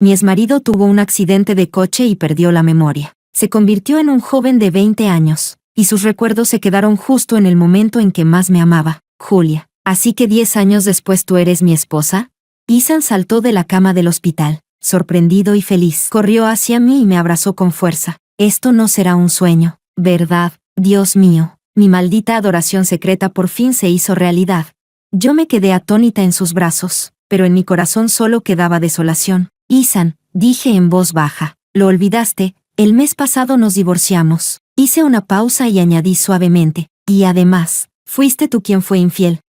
Mi exmarido tuvo un accidente de coche y perdió la memoria. Se convirtió en un joven de 20 años, y sus recuerdos se quedaron justo en el momento en que más me amaba, Julia. Así que 10 años después tú eres mi esposa. Ethan saltó de la cama del hospital, sorprendido y feliz. Corrió hacia mí y me abrazó con fuerza. Esto no será un sueño, ¿verdad? Dios mío, mi maldita adoración secreta por fin se hizo realidad. Yo me quedé atónita en sus brazos, pero en mi corazón solo quedaba desolación. Ethan, dije en voz baja, ¿lo olvidaste? El mes pasado nos divorciamos. Hice una pausa y añadí suavemente, y además, fuiste tú quien fue infiel.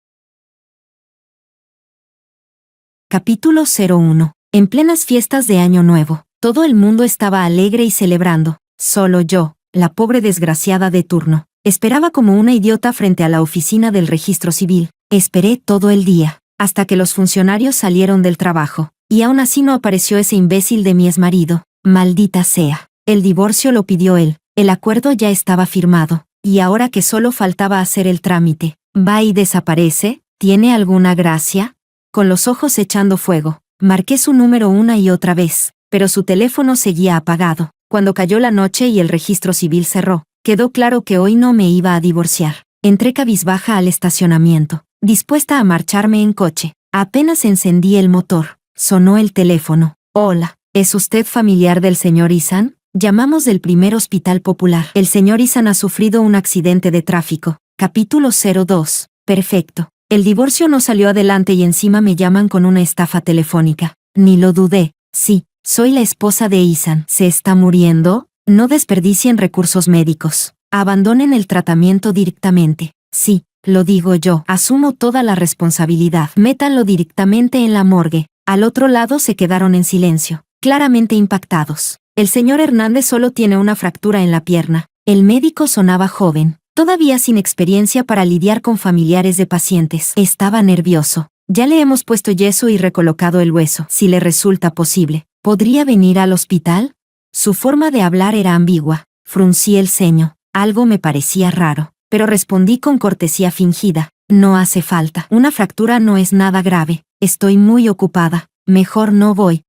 Capítulo 01. En plenas fiestas de Año Nuevo, todo el mundo estaba alegre y celebrando. Solo yo, la pobre desgraciada de turno, esperaba como una idiota frente a la oficina del registro civil. Esperé todo el día, hasta que los funcionarios salieron del trabajo, y aún así no apareció ese imbécil de mi exmarido. Maldita sea. El divorcio lo pidió él, el acuerdo ya estaba firmado, y ahora que solo faltaba hacer el trámite, va y desaparece. ¿Tiene alguna gracia? Con los ojos echando fuego, marqué su número una y otra vez, pero su teléfono seguía apagado. Cuando cayó la noche y el registro civil cerró, quedó claro que hoy no me iba a divorciar. Entré cabizbaja al estacionamiento, dispuesta a marcharme en coche. Apenas encendí el motor, sonó el teléfono. Hola, ¿es usted familiar del señor Ethan? Llamamos del primer hospital popular. El señor Ethan ha sufrido un accidente de tráfico. Capítulo 02. Perfecto. El divorcio no salió adelante y encima me llaman con una estafa telefónica. Ni lo dudé. Sí, soy la esposa de Ethan. ¿Se está muriendo? No desperdicien recursos médicos. Abandonen el tratamiento directamente. Sí, lo digo yo. Asumo toda la responsabilidad. Métanlo directamente en la morgue. Al otro lado se quedaron en silencio, claramente impactados. El señor Hernández solo tiene una fractura en la pierna. El médico sonaba joven, todavía sin experiencia para lidiar con familiares de pacientes. Estaba nervioso. Ya le hemos puesto yeso y recolocado el hueso. Si le resulta posible, ¿podría venir al hospital? Su forma de hablar era ambigua. Fruncí el ceño. Algo me parecía raro, pero respondí con cortesía fingida. No hace falta. Una fractura no es nada grave. Estoy muy ocupada. Mejor no voy.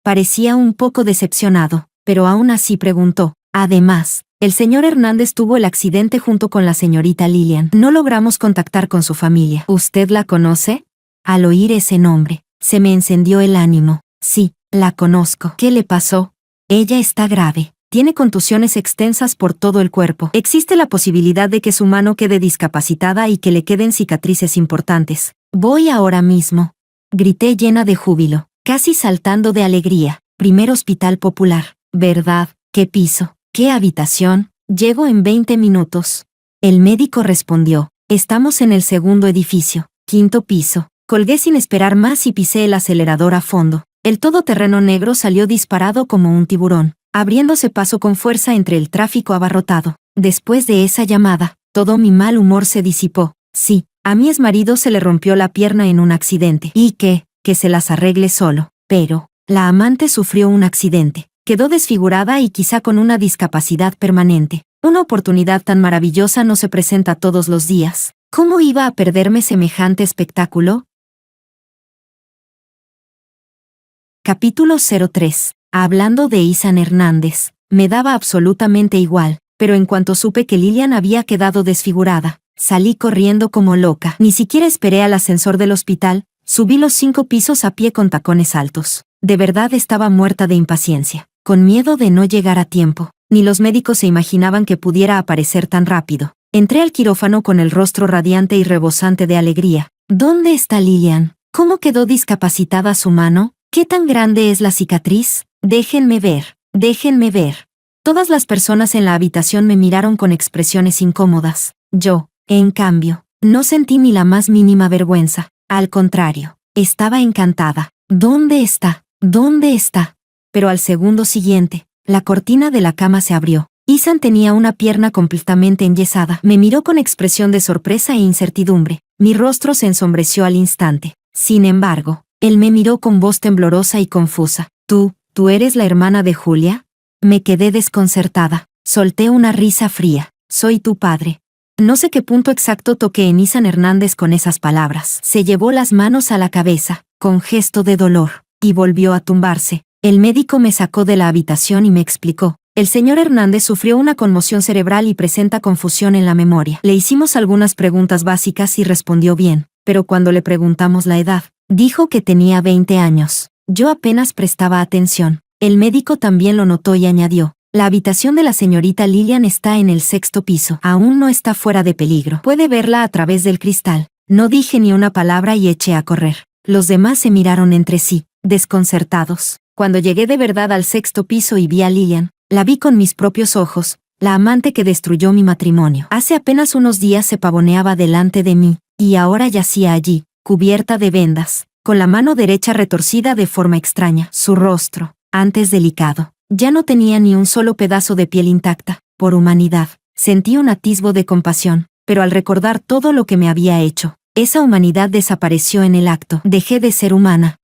Parecía un poco decepcionado, pero aún así preguntó. Además, el señor Hernández tuvo el accidente junto con la señorita Lilian. No logramos contactar con su familia. ¿Usted la conoce? Al oír ese nombre, se me encendió el ánimo. Sí, la conozco. ¿Qué le pasó? Ella está grave. Tiene contusiones extensas por todo el cuerpo. Existe la posibilidad de que su mano quede discapacitada y que le queden cicatrices importantes. Voy ahora mismo. Grité llena de júbilo, casi saltando de alegría. Primer hospital popular, ¿verdad? ¿Qué piso? ¿Qué habitación? Llego en 20 minutos. El médico respondió. Estamos en el segundo edificio, 5º piso. Colgué sin esperar más y pisé el acelerador a fondo. El todoterreno negro salió disparado como un tiburón, abriéndose paso con fuerza entre el tráfico abarrotado. Después de esa llamada, todo mi mal humor se disipó. Sí, a mi exmarido se le rompió la pierna en un accidente. ¿Y qué? Que se las arregle solo. Pero, la amante sufrió un accidente. Quedó desfigurada y quizá con una discapacidad permanente. Una oportunidad tan maravillosa no se presenta todos los días. ¿Cómo iba a perderme semejante espectáculo? Capítulo 03. Hablando de Ethan Hernández, me daba absolutamente igual, pero en cuanto supe que Lilian había quedado desfigurada, salí corriendo como loca. Ni siquiera esperé al ascensor del hospital, subí los 5 pisos a pie con tacones altos. De verdad estaba muerta de impaciencia, con miedo de no llegar a tiempo. Ni los médicos se imaginaban que pudiera aparecer tan rápido. Entré al quirófano con el rostro radiante y rebosante de alegría. ¿Dónde está Lilian? ¿Cómo quedó discapacitada su mano? ¿Qué tan grande es la cicatriz? Déjenme ver, déjenme ver. Todas las personas en la habitación me miraron con expresiones incómodas. Yo, en cambio, no sentí ni la más mínima vergüenza. Al contrario, estaba encantada. ¿Dónde está? ¿Dónde está? Pero al segundo siguiente, la cortina de la cama se abrió. Ethan tenía una pierna completamente enyesada. Me miró con expresión de sorpresa e incertidumbre. Mi rostro se ensombreció al instante. Sin embargo, él me miró con voz temblorosa y confusa. ¿Tú eres la hermana de Julia? Me quedé desconcertada. Solté una risa fría. Soy tu padre. No sé qué punto exacto toqué en Ethan Hernández con esas palabras. Se llevó las manos a la cabeza, con gesto de dolor, y volvió a tumbarse. El médico me sacó de la habitación y me explicó. El señor Hernández sufrió una conmoción cerebral y presenta confusión en la memoria. Le hicimos algunas preguntas básicas y respondió bien, pero cuando le preguntamos la edad, dijo que tenía 20 años. Yo apenas prestaba atención. El médico también lo notó y añadió. La habitación de la señorita Lillian está en el 6º piso. Aún no está fuera de peligro. Puede verla a través del cristal. No dije ni una palabra y eché a correr. Los demás se miraron entre sí, desconcertados. Cuando llegué de verdad al 6º piso y vi a Lillian, la vi con mis propios ojos, la amante que destruyó mi matrimonio. Hace apenas unos días se pavoneaba delante de mí, y ahora yacía allí, cubierta de vendas, con la mano derecha retorcida de forma extraña. Su rostro, antes delicado, ya no tenía ni un solo pedazo de piel intacta. Por humanidad, sentí un atisbo de compasión, pero al recordar todo lo que me había hecho, esa humanidad desapareció en el acto. Dejé de ser humana.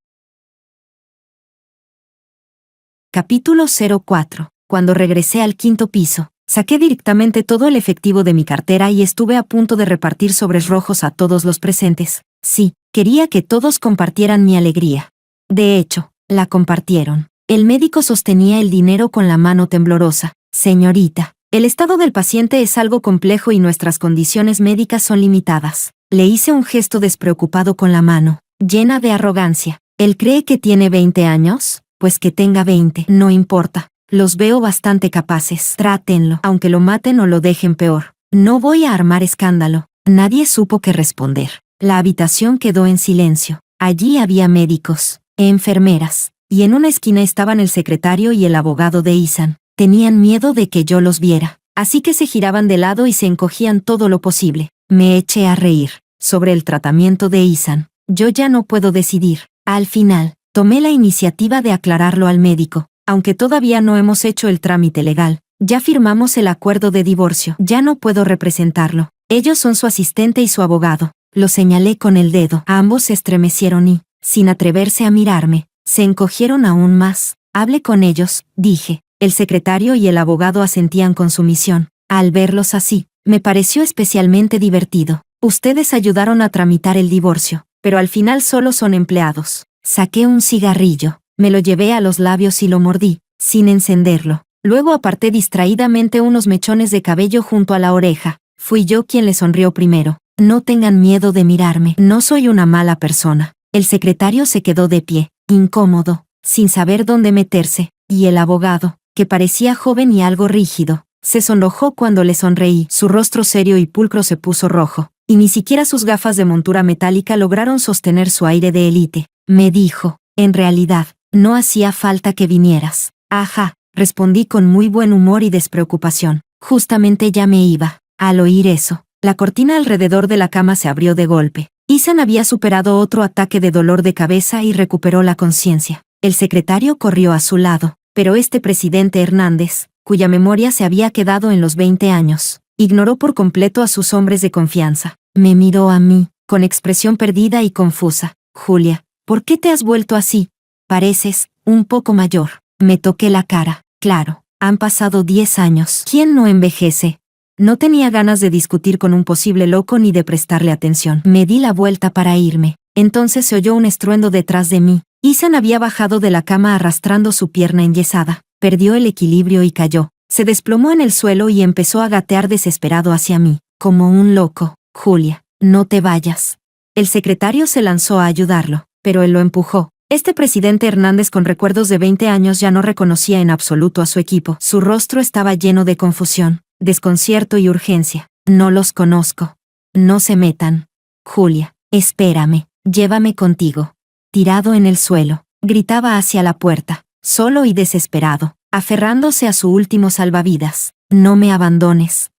Capítulo 04. Cuando regresé al 5º piso, saqué directamente todo el efectivo de mi cartera y estuve a punto de repartir sobres rojos a todos los presentes. Sí, quería que todos compartieran mi alegría. De hecho, la compartieron. El médico sostenía el dinero con la mano temblorosa. Señorita, el estado del paciente es algo complejo y nuestras condiciones médicas son limitadas. Le hice un gesto despreocupado con la mano, llena de arrogancia. ¿Él cree que tiene 20 años? Pues que tenga 20, no importa. Los veo bastante capaces. Trátenlo, aunque lo maten o lo dejen peor. No voy a armar escándalo. Nadie supo qué responder. La habitación quedó en silencio. Allí había médicos, enfermeras, y en una esquina estaban el secretario y el abogado de Ethan. Tenían miedo de que yo los viera, así que se giraban de lado y se encogían todo lo posible. Me eché a reír. Sobre el tratamiento de Ethan, yo ya no puedo decidir. Al final, tomé la iniciativa de aclararlo al médico. Aunque todavía no hemos hecho el trámite legal, ya firmamos el acuerdo de divorcio. Ya no puedo representarlo. Ellos son su asistente y su abogado. Lo señalé con el dedo. Ambos se estremecieron y, sin atreverse a mirarme, se encogieron aún más. Hablé con ellos, dije. El secretario y el abogado asentían con sumisión. Al verlos así, me pareció especialmente divertido. Ustedes ayudaron a tramitar el divorcio, pero al final solo son empleados. Saqué un cigarrillo. Me lo llevé a los labios y lo mordí, sin encenderlo. Luego aparté distraídamente unos mechones de cabello junto a la oreja. Fui yo quien le sonrió primero. No tengan miedo de mirarme. No soy una mala persona. El secretario se quedó de pie, incómodo, sin saber dónde meterse, y el abogado, que parecía joven y algo rígido, se sonrojó cuando le sonreí. Su rostro serio y pulcro se puso rojo, y ni siquiera sus gafas de montura metálica lograron sostener su aire de élite. Me dijo, en realidad, no hacía falta que vinieras. Ajá, respondí con muy buen humor y despreocupación. Justamente ya me iba. Al oír eso, la cortina alrededor de la cama se abrió de golpe. Ethan había superado otro ataque de dolor de cabeza y recuperó la conciencia. El secretario corrió a su lado, pero este presidente Hernández, cuya memoria se había quedado en los 20 años, ignoró por completo a sus hombres de confianza. Me miró a mí, con expresión perdida y confusa. Julia, ¿por qué te has vuelto así? Pareces un poco mayor. Me toqué la cara. Claro, han pasado 10 años. ¿Quién no envejece? No tenía ganas de discutir con un posible loco ni de prestarle atención. Me di la vuelta para irme. Entonces se oyó un estruendo detrás de mí. Ethan había bajado de la cama arrastrando su pierna enyesada. Perdió el equilibrio y cayó. Se desplomó en el suelo y empezó a gatear desesperado hacia mí, como un loco. Julia, no te vayas. El secretario se lanzó a ayudarlo, pero él lo empujó. Este presidente Hernández con recuerdos de 20 años ya no reconocía en absoluto a su equipo. Su rostro estaba lleno de confusión, desconcierto y urgencia. No los conozco. No se metan. Julia, espérame, llévame contigo. Tirado en el suelo, gritaba hacia la puerta, solo y desesperado, aferrándose a su último salvavidas. No me abandones.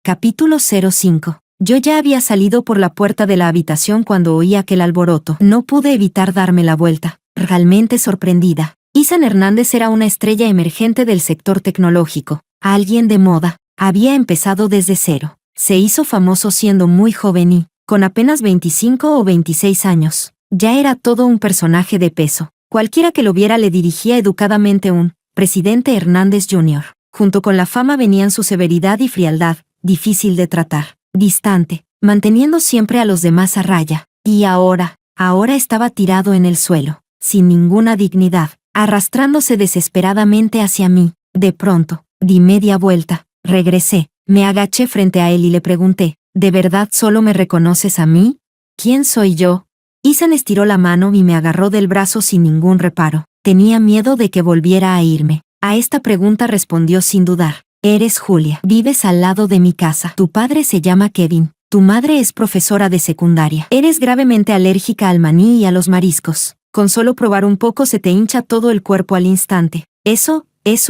Capítulo 05. Yo ya había salido por la puerta de la habitación cuando oí aquel alboroto. No pude evitar darme la vuelta, realmente sorprendida. Ethan Hernández era una estrella emergente del sector tecnológico, alguien de moda. Había empezado desde cero. Se hizo famoso siendo muy joven y, con apenas 25 o 26 años, ya era todo un personaje de peso. Cualquiera que lo viera le dirigía educadamente un presidente Hernández Jr. Junto con la fama venían su severidad y frialdad, difícil de tratar, distante, manteniendo siempre a los demás a raya. Y ahora, Ahora estaba tirado en el suelo, sin ninguna dignidad, arrastrándose desesperadamente hacia mí. De pronto, di media vuelta, regresé, me agaché frente a él y le pregunté, ¿de verdad solo me reconoces a mí? ¿Quién soy yo? Ethan estiró la mano y me agarró del brazo sin ningún reparo. Tenía miedo de que volviera a irme. A esta pregunta respondió sin dudar. Eres Julia. Vives al lado de mi casa. Tu padre se llama Kevin. Tu madre es profesora de secundaria. Eres gravemente alérgica al maní y a los mariscos. Con solo probar un poco se te hincha todo el cuerpo al instante. Eso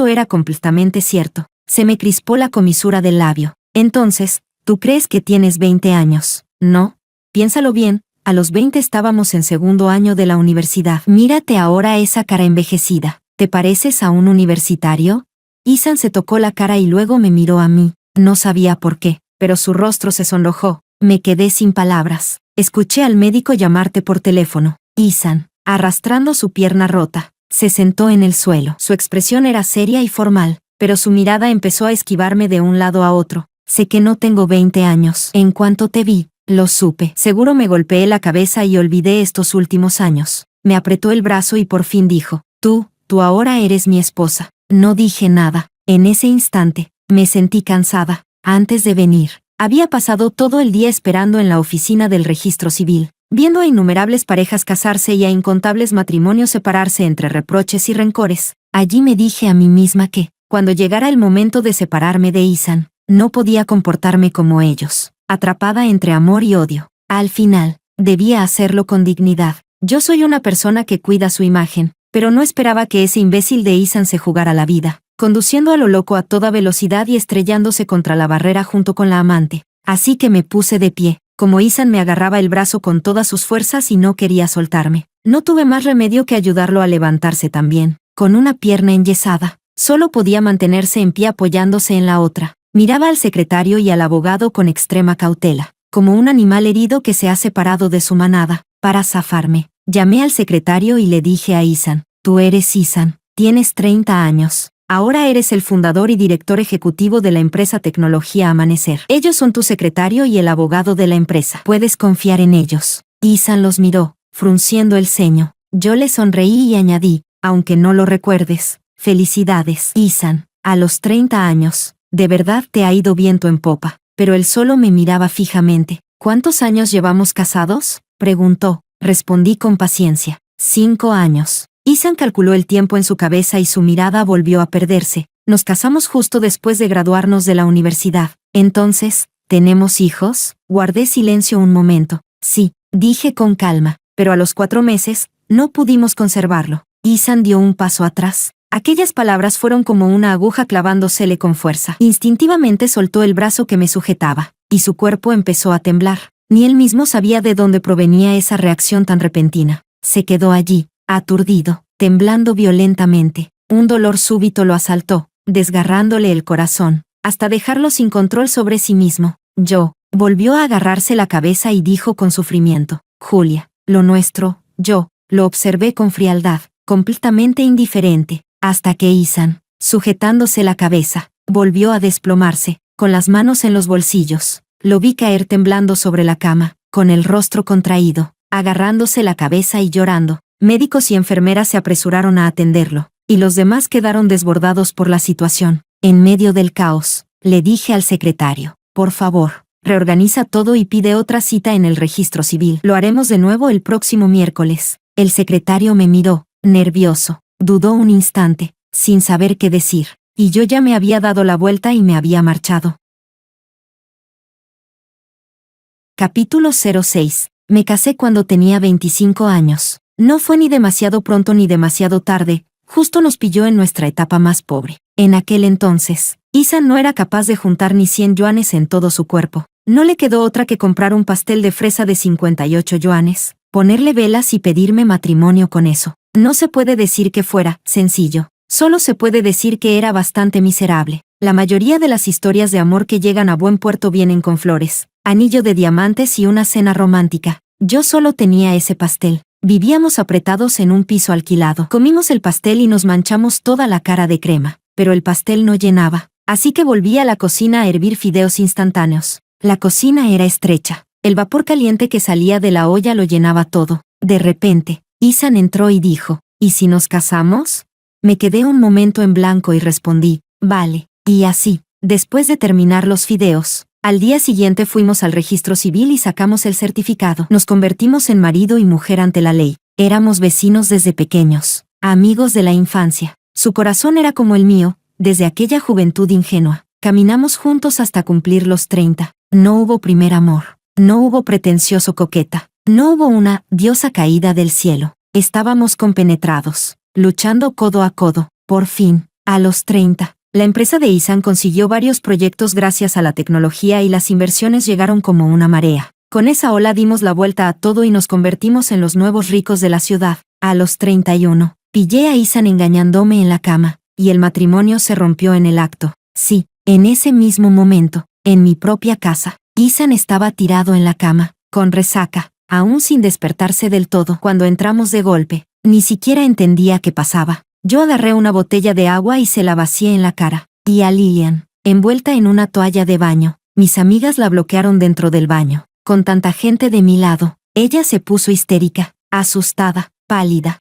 era completamente cierto. Se me crispó la comisura del labio. Entonces, ¿tú crees que tienes 20 años? No. Piénsalo bien. A los 20 estábamos en segundo año de la universidad. Mírate ahora esa cara envejecida. ¿Te pareces a un universitario? Ethan se tocó la cara y luego me miró a mí. No sabía por qué, pero su rostro se sonrojó. Me quedé sin palabras. Escuché al médico llamarte por teléfono. Ethan, arrastrando su pierna rota, se sentó en el suelo. Su expresión era seria y formal, pero su mirada empezó a esquivarme de un lado a otro. Sé que no tengo 20 años. En cuanto te vi, lo supe. Seguro me golpeé la cabeza y olvidé estos últimos años. Me apretó el brazo y por fin dijo, tú ahora eres mi esposa. No dije nada. En ese instante, me sentí cansada. Antes de venir, había pasado todo el día esperando en la oficina del registro civil, viendo a innumerables parejas casarse y a incontables matrimonios separarse entre reproches y rencores. Allí me dije a mí misma que, cuando llegara el momento de separarme de Ethan, no podía comportarme como ellos, atrapada entre amor y odio. Al final, debía hacerlo con dignidad. Yo soy una persona que cuida su imagen, pero no esperaba que ese imbécil de Ethan se jugara la vida, conduciendo a lo loco a toda velocidad y estrellándose contra la barrera junto con la amante. Así que me puse de pie, como Ethan me agarraba el brazo con todas sus fuerzas y no quería soltarme. No tuve más remedio que ayudarlo a levantarse también. Con una pierna enyesada, solo podía mantenerse en pie apoyándose en la otra. Miraba al secretario y al abogado con extrema cautela, como un animal herido que se ha separado de su manada. Para zafarme, llamé al secretario y le dije a Ethan, tú eres Ethan, tienes 30 años. Ahora eres el fundador y director ejecutivo de la empresa Tecnología Amanecer. Ellos son tu secretario y el abogado de la empresa. Puedes confiar en ellos. Ethan los miró, frunciendo el ceño. Yo le sonreí y añadí, aunque no lo recuerdes, felicidades. Ethan, a los 30 años, de verdad te ha ido viento en popa. Pero él solo me miraba fijamente. ¿Cuántos años llevamos casados? Preguntó. Respondí con paciencia. 5 años. Ethan calculó el tiempo en su cabeza y su mirada volvió a perderse. Nos casamos justo después de graduarnos de la universidad. Entonces, ¿tenemos hijos? Guardé silencio un momento. Sí, dije con calma, pero a los 4 meses, no pudimos conservarlo. Ethan dio un paso atrás. Aquellas palabras fueron como una aguja clavándosele con fuerza. Instintivamente soltó el brazo que me sujetaba, y su cuerpo empezó a temblar. Ni él mismo sabía de dónde provenía esa reacción tan repentina. Se quedó allí, aturdido, temblando violentamente. Un dolor súbito lo asaltó, desgarrándole el corazón, hasta dejarlo sin control sobre sí mismo. Volvió a agarrarse la cabeza y dijo con sufrimiento, Julia, lo nuestro, lo observé con frialdad, completamente indiferente, hasta que Ethan, sujetándose la cabeza, volvió a desplomarse, con las manos en los bolsillos. Lo vi caer temblando sobre la cama, con el rostro contraído, agarrándose la cabeza y llorando. Médicos y enfermeras se apresuraron a atenderlo, y los demás quedaron desbordados por la situación. En medio del caos, le dije al secretario, por favor, reorganiza todo y pide otra cita en el registro civil. Lo haremos de nuevo el próximo miércoles. El secretario me miró, nervioso, dudó un instante, sin saber qué decir, y yo ya me había dado la vuelta y me había marchado. Capítulo 06. Me casé cuando tenía 25 años. No fue ni demasiado pronto ni demasiado tarde, justo nos pilló en nuestra etapa más pobre. En aquel entonces, Ethan no era capaz de juntar ni 100 yuanes en todo su cuerpo. No le quedó otra que comprar un pastel de fresa de 58 yuanes, ponerle velas y pedirme matrimonio con eso. No se puede decir que fuera sencillo, solo se puede decir que era bastante miserable. La mayoría de las historias de amor que llegan a buen puerto vienen con flores, anillo de diamantes y una cena romántica. Yo solo tenía ese pastel. Vivíamos apretados en un piso alquilado. Comimos el pastel y nos manchamos toda la cara de crema, pero el pastel no llenaba, así que volví a la cocina a hervir fideos instantáneos. La cocina era estrecha. El vapor caliente que salía de la olla lo llenaba todo. De repente, Isan entró y dijo, ¿y si nos casamos? Me quedé un momento en blanco y respondí, vale. Y así, después de terminar los fideos, al día siguiente fuimos al registro civil y sacamos el certificado. Nos convertimos en marido y mujer ante la ley. Éramos vecinos desde pequeños, amigos de la infancia. Su corazón era como el mío, desde aquella juventud ingenua. Caminamos juntos hasta cumplir los 30. No hubo primer amor. No hubo pretencioso coqueta. No hubo una diosa caída del cielo. Estábamos compenetrados, luchando codo a codo. Por fin, a los 30, la empresa de Isan consiguió varios proyectos gracias a la tecnología y las inversiones llegaron como una marea. Con esa ola dimos la vuelta a todo y nos convertimos en los nuevos ricos de la ciudad. A los 31, pillé a Isan engañándome en la cama, y el matrimonio se rompió en el acto. Sí, en ese mismo momento, en mi propia casa, Isan estaba tirado en la cama, con resaca, aún sin despertarse del todo. Cuando entramos de golpe, ni siquiera entendía qué pasaba. Yo agarré una botella de agua y se la vacié en la cara. Y a Lillian, envuelta en una toalla de baño. Mis amigas la bloquearon dentro del baño. Con tanta gente de mi lado, ella se puso histérica, asustada, pálida.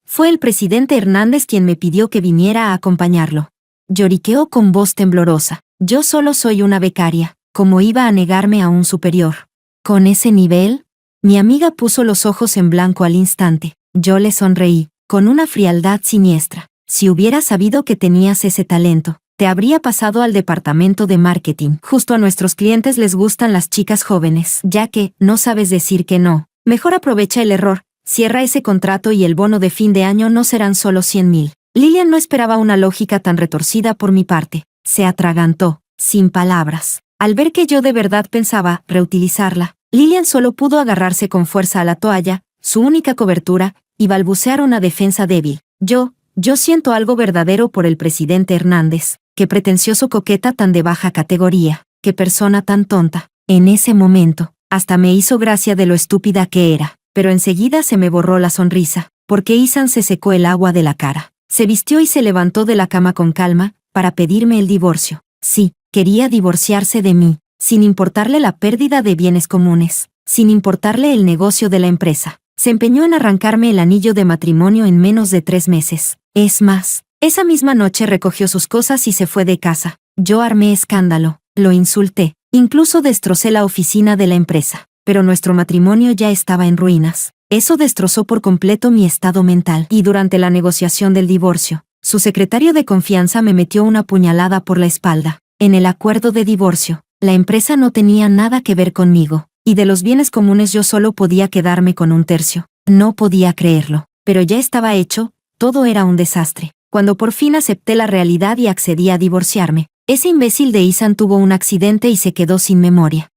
Fue el presidente Hernández quien me pidió que viniera a acompañarlo. Lloriqueó con voz temblorosa. Yo solo soy una becaria. ¿Cómo iba a negarme a un superior? ¿Con ese nivel? Mi amiga puso los ojos en blanco al instante. Yo le sonreí, con una frialdad siniestra. Si hubiera sabido que tenías ese talento, te habría pasado al departamento de marketing. Justo a nuestros clientes les gustan las chicas jóvenes. Ya que no sabes decir que no, mejor aprovecha el error, cierra ese contrato y el bono de fin de año no serán solo 100,000. Lillian no esperaba una lógica tan retorcida por mi parte. Se atragantó, sin palabras. Al ver que yo de verdad pensaba reutilizarla, Lillian solo pudo agarrarse con fuerza a la toalla, su única cobertura, y balbucear una defensa débil. Yo siento algo verdadero por el presidente Hernández. Qué pretencioso coqueta tan de baja categoría. Qué persona tan tonta. En ese momento, hasta me hizo gracia de lo estúpida que era. Pero enseguida se me borró la sonrisa, porque Isan se secó el agua de la cara. Se vistió y se levantó de la cama con calma, para pedirme el divorcio. Sí, quería divorciarse de mí, sin importarle la pérdida de bienes comunes, sin importarle el negocio de la empresa. Se empeñó en arrancarme el anillo de matrimonio en menos de 3 meses. Es más, esa misma noche recogió sus cosas y se fue de casa. Yo armé escándalo, lo insulté, incluso destrocé la oficina de la empresa. Pero nuestro matrimonio ya estaba en ruinas. Eso destrozó por completo mi estado mental. Y durante la negociación del divorcio, su secretario de confianza me metió una puñalada por la espalda. En el acuerdo de divorcio, la empresa no tenía nada que ver conmigo, y de los bienes comunes yo solo podía quedarme con 1/3. No podía creerlo, pero ya estaba hecho, todo era un desastre. Cuando por fin acepté la realidad y accedí a divorciarme, ese imbécil de Isan tuvo un accidente y se quedó sin memoria.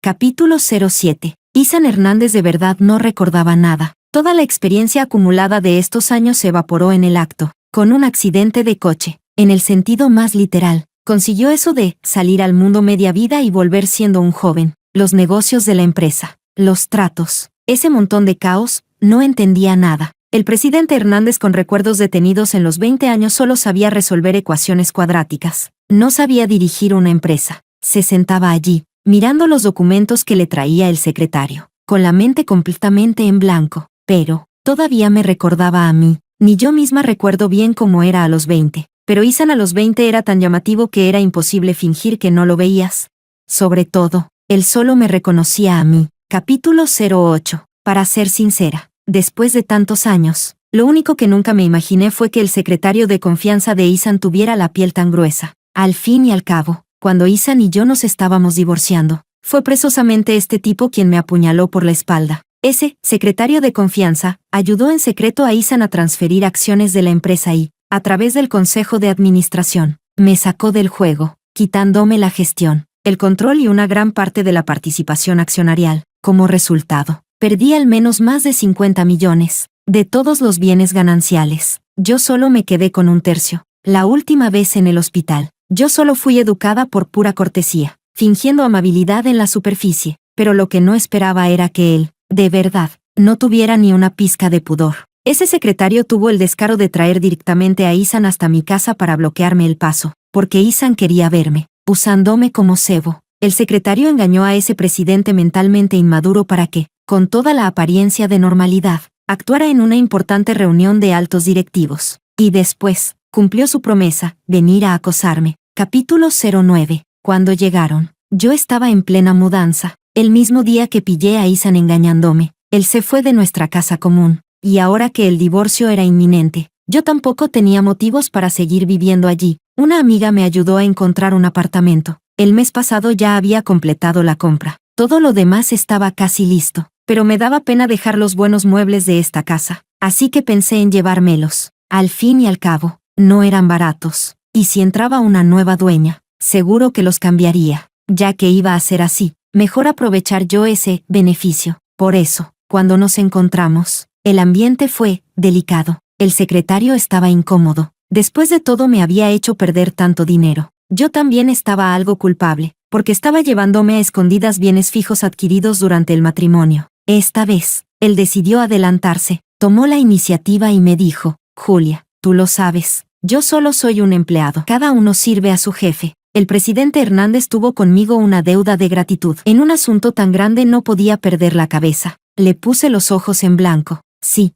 Capítulo 07. Isan Hernández de verdad no recordaba nada. Toda la experiencia acumulada de estos años se evaporó en el acto, con un accidente de coche. En el sentido más literal, consiguió eso de salir al mundo media vida y volver siendo un joven. Los negocios de la empresa, los tratos, ese montón de caos, no entendía nada. El presidente Hernández, con recuerdos detenidos en los 20 años, solo sabía resolver ecuaciones cuadráticas. No sabía dirigir una empresa. Se sentaba allí, mirando los documentos que le traía el secretario, con la mente completamente en blanco. Pero, todavía me recordaba a mí. Ni yo misma recuerdo bien cómo era a los 20. Pero Isan a los 20 era tan llamativo que era imposible fingir que no lo veías. Sobre todo, él solo me reconocía a mí. Capítulo 08. Para ser sincera, después de tantos años, lo único que nunca me imaginé fue que el secretario de confianza de Isan tuviera la piel tan gruesa. Al fin y al cabo, cuando Isan y yo nos estábamos divorciando, fue precisamente este tipo quien me apuñaló por la espalda. Ese secretario de confianza ayudó en secreto a Isan a transferir acciones de la empresa y, a través del consejo de administración, me sacó del juego, quitándome la gestión, el control y una gran parte de la participación accionarial. Como resultado, perdí al menos más de 50 millones de todos los bienes gananciales. Yo solo me quedé con 1/3. La última vez en el hospital, yo solo fui educada por pura cortesía, fingiendo amabilidad en la superficie, pero lo que no esperaba era que él, de verdad, no tuviera ni una pizca de pudor. Ese secretario tuvo el descaro de traer directamente a Isan hasta mi casa para bloquearme el paso, porque Isan quería verme, usándome como cebo. El secretario engañó a ese presidente mentalmente inmaduro para que, con toda la apariencia de normalidad, actuara en una importante reunión de altos directivos. Y después, cumplió su promesa, venir a acosarme. Capítulo 09. Cuando llegaron, yo estaba en plena mudanza. El mismo día que pillé a Ethan engañándome, él se fue de nuestra casa común, y ahora que el divorcio era inminente, yo tampoco tenía motivos para seguir viviendo allí. Una amiga me ayudó a encontrar un apartamento. El mes pasado ya había completado la compra. Todo lo demás estaba casi listo, pero me daba pena dejar los buenos muebles de esta casa, así que pensé en llevármelos. Al fin y al cabo, no eran baratos, y si entraba una nueva dueña, seguro que los cambiaría. Ya que iba a ser así, mejor aprovechar yo ese beneficio. Por eso, cuando nos encontramos, el ambiente fue delicado. El secretario estaba incómodo. Después de todo me había hecho perder tanto dinero. Yo también estaba algo culpable, porque estaba llevándome a escondidas bienes fijos adquiridos durante el matrimonio. Esta vez, él decidió adelantarse, tomó la iniciativa y me dijo: Julia, tú lo sabes, yo solo soy un empleado. Cada uno sirve a su jefe. El presidente Hernández tuvo conmigo una deuda de gratitud. En un asunto tan grande no podía perder la cabeza. Le puse los ojos en blanco. Sí,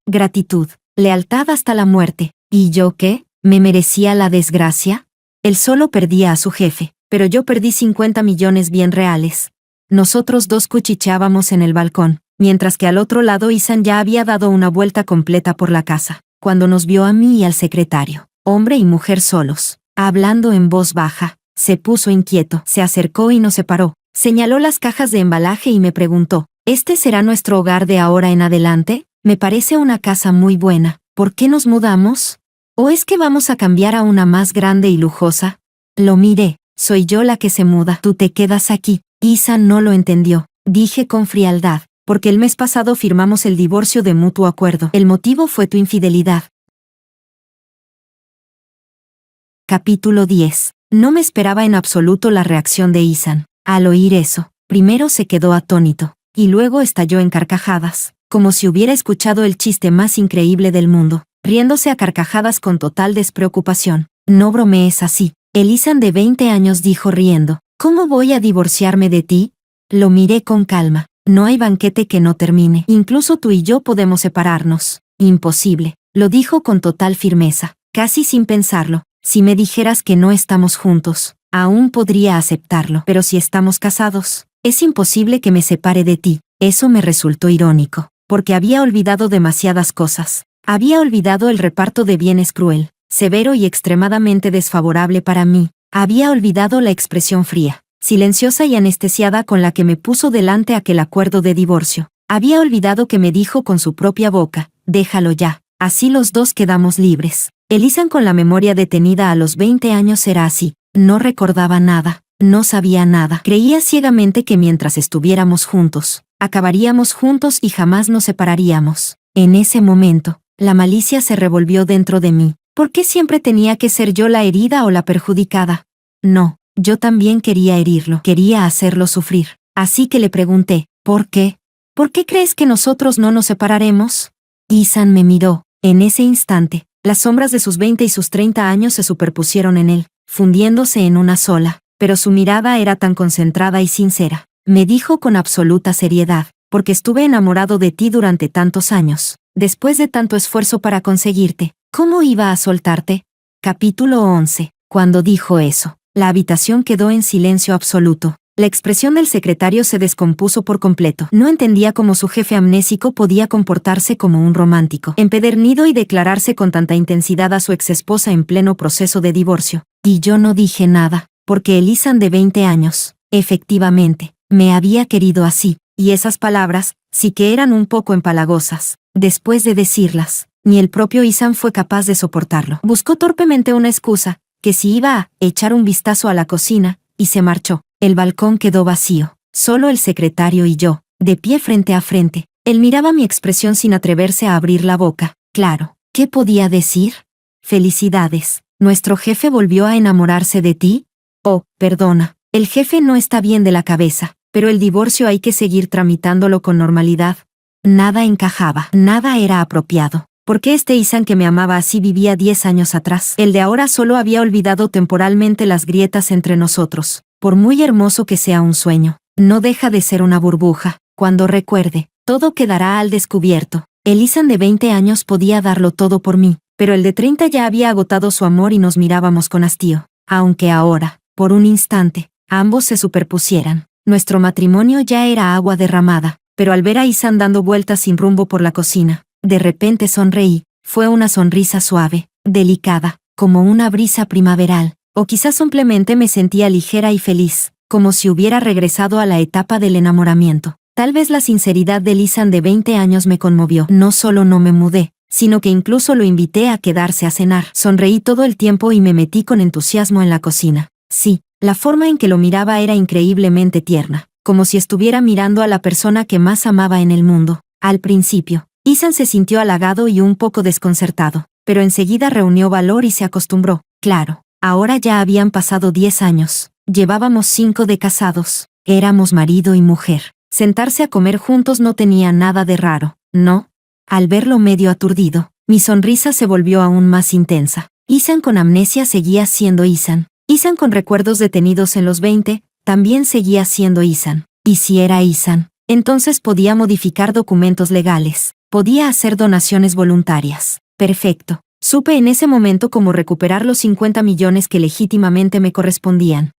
gratitud, lealtad hasta la muerte. ¿Y yo qué? ¿Me merecía la desgracia? Él solo perdía a su jefe, pero yo perdí 50 millones bien reales. Nosotros dos cuchicheábamos en el balcón, mientras que al otro lado Ethan ya había dado una vuelta completa por la casa. Cuando nos vio a mí y al secretario, hombre y mujer solos, hablando en voz baja, se puso inquieto, se acercó y nos separó. Señaló las cajas de embalaje y me preguntó: ¿este será nuestro hogar de ahora en adelante? Me parece una casa muy buena. ¿Por qué nos mudamos? ¿O es que vamos a cambiar a una más grande y lujosa? Lo miré. Soy yo la que se muda. Tú te quedas aquí. Ethan no lo entendió. Dije con frialdad: porque el mes pasado firmamos el divorcio de mutuo acuerdo. El motivo fue tu infidelidad. Capítulo 10. No me esperaba en absoluto la reacción de Ethan. Al oír eso, primero se quedó atónito, y luego estalló en carcajadas, como si hubiera escuchado el chiste más increíble del mundo, riéndose a carcajadas con total despreocupación. No bromees así. El Ethan de 20 años dijo riendo: ¿Cómo voy a divorciarme de ti? Lo miré con calma. No hay banquete que no termine. Incluso tú y yo podemos separarnos. Imposible. Lo dijo con total firmeza, casi sin pensarlo. Si me dijeras que no estamos juntos, aún podría aceptarlo. Pero si estamos casados, es imposible que me separe de ti. Eso me resultó irónico, porque había olvidado demasiadas cosas. Había olvidado el reparto de bienes cruel, severo y extremadamente desfavorable para mí. Había olvidado la expresión fría, silenciosa y anestesiada con la que me puso delante aquel acuerdo de divorcio. Había olvidado que me dijo con su propia boca: déjalo ya, así los dos quedamos libres. Ethan, con la memoria detenida a los 20 años, era así. No recordaba nada, no sabía nada. Creía ciegamente que mientras estuviéramos juntos, acabaríamos juntos y jamás nos separaríamos. En ese momento, la malicia se revolvió dentro de mí. ¿Por qué siempre tenía que ser yo la herida o la perjudicada? No, yo también quería herirlo, quería hacerlo sufrir. Así que le pregunté: ¿por qué? ¿Por qué crees que nosotros no nos separaremos? Ethan me miró. En ese instante, las sombras de sus 20 y sus 30 años se superpusieron en él, fundiéndose en una sola, pero su mirada era tan concentrada y sincera. Me dijo con absoluta seriedad: porque estuve enamorado de ti durante tantos años, después de tanto esfuerzo para conseguirte, ¿cómo iba a soltarte? Capítulo 11. Cuando dijo eso, la habitación quedó en silencio absoluto. La expresión del secretario se descompuso por completo. No entendía cómo su jefe amnésico podía comportarse como un romántico empedernido y declararse con tanta intensidad a su exesposa en pleno proceso de divorcio. Y yo no dije nada, porque el Ethan de 20 años, efectivamente, me había querido así, y esas palabras, sí que eran un poco empalagosas. Después de decirlas, ni el propio Ethan fue capaz de soportarlo. Buscó torpemente una excusa, que si iba a echar un vistazo a la cocina, y se marchó. El balcón quedó vacío, solo el secretario y yo, de pie frente a frente. Él miraba mi expresión sin atreverse a abrir la boca. Claro, ¿qué podía decir? Felicidades, ¿nuestro jefe volvió a enamorarse de ti? Oh, perdona, el jefe no está bien de la cabeza, pero el divorcio hay que seguir tramitándolo con normalidad. Nada encajaba, nada era apropiado. ¿Por qué este Ethan que me amaba así vivía 10 años atrás? El de ahora solo había olvidado temporalmente las grietas entre nosotros. Por muy hermoso que sea un sueño, no deja de ser una burbuja. Cuando recuerde, todo quedará al descubierto. El Ethan de 20 años podía darlo todo por mí, pero el de 30 ya había agotado su amor y nos mirábamos con hastío. Aunque ahora, por un instante, ambos se superpusieran. Nuestro matrimonio ya era agua derramada, pero al ver a Ethan dando vueltas sin rumbo por la cocina, de repente sonreí. Fue una sonrisa suave, delicada, como una brisa primaveral, o quizás simplemente me sentía ligera y feliz, como si hubiera regresado a la etapa del enamoramiento. Tal vez la sinceridad de Ethan de 20 años me conmovió. No solo no me mudé, sino que incluso lo invité a quedarse a cenar. Sonreí todo el tiempo y me metí con entusiasmo en la cocina. Sí, la forma en que lo miraba era increíblemente tierna, como si estuviera mirando a la persona que más amaba en el mundo. Al principio, Ethan se sintió halagado y un poco desconcertado, pero enseguida reunió valor y se acostumbró. Claro, ahora ya habían pasado 10 años. Llevábamos 5 de casados. Éramos marido y mujer. Sentarse a comer juntos no tenía nada de raro, ¿no? Al verlo medio aturdido, mi sonrisa se volvió aún más intensa. Ethan con amnesia seguía siendo Ethan. Ethan con recuerdos detenidos en los 20, también seguía siendo Ethan. Y si era Ethan, entonces podía modificar documentos legales, podía hacer donaciones voluntarias. Perfecto. Supe en ese momento cómo recuperar los 50 millones que legítimamente me correspondían.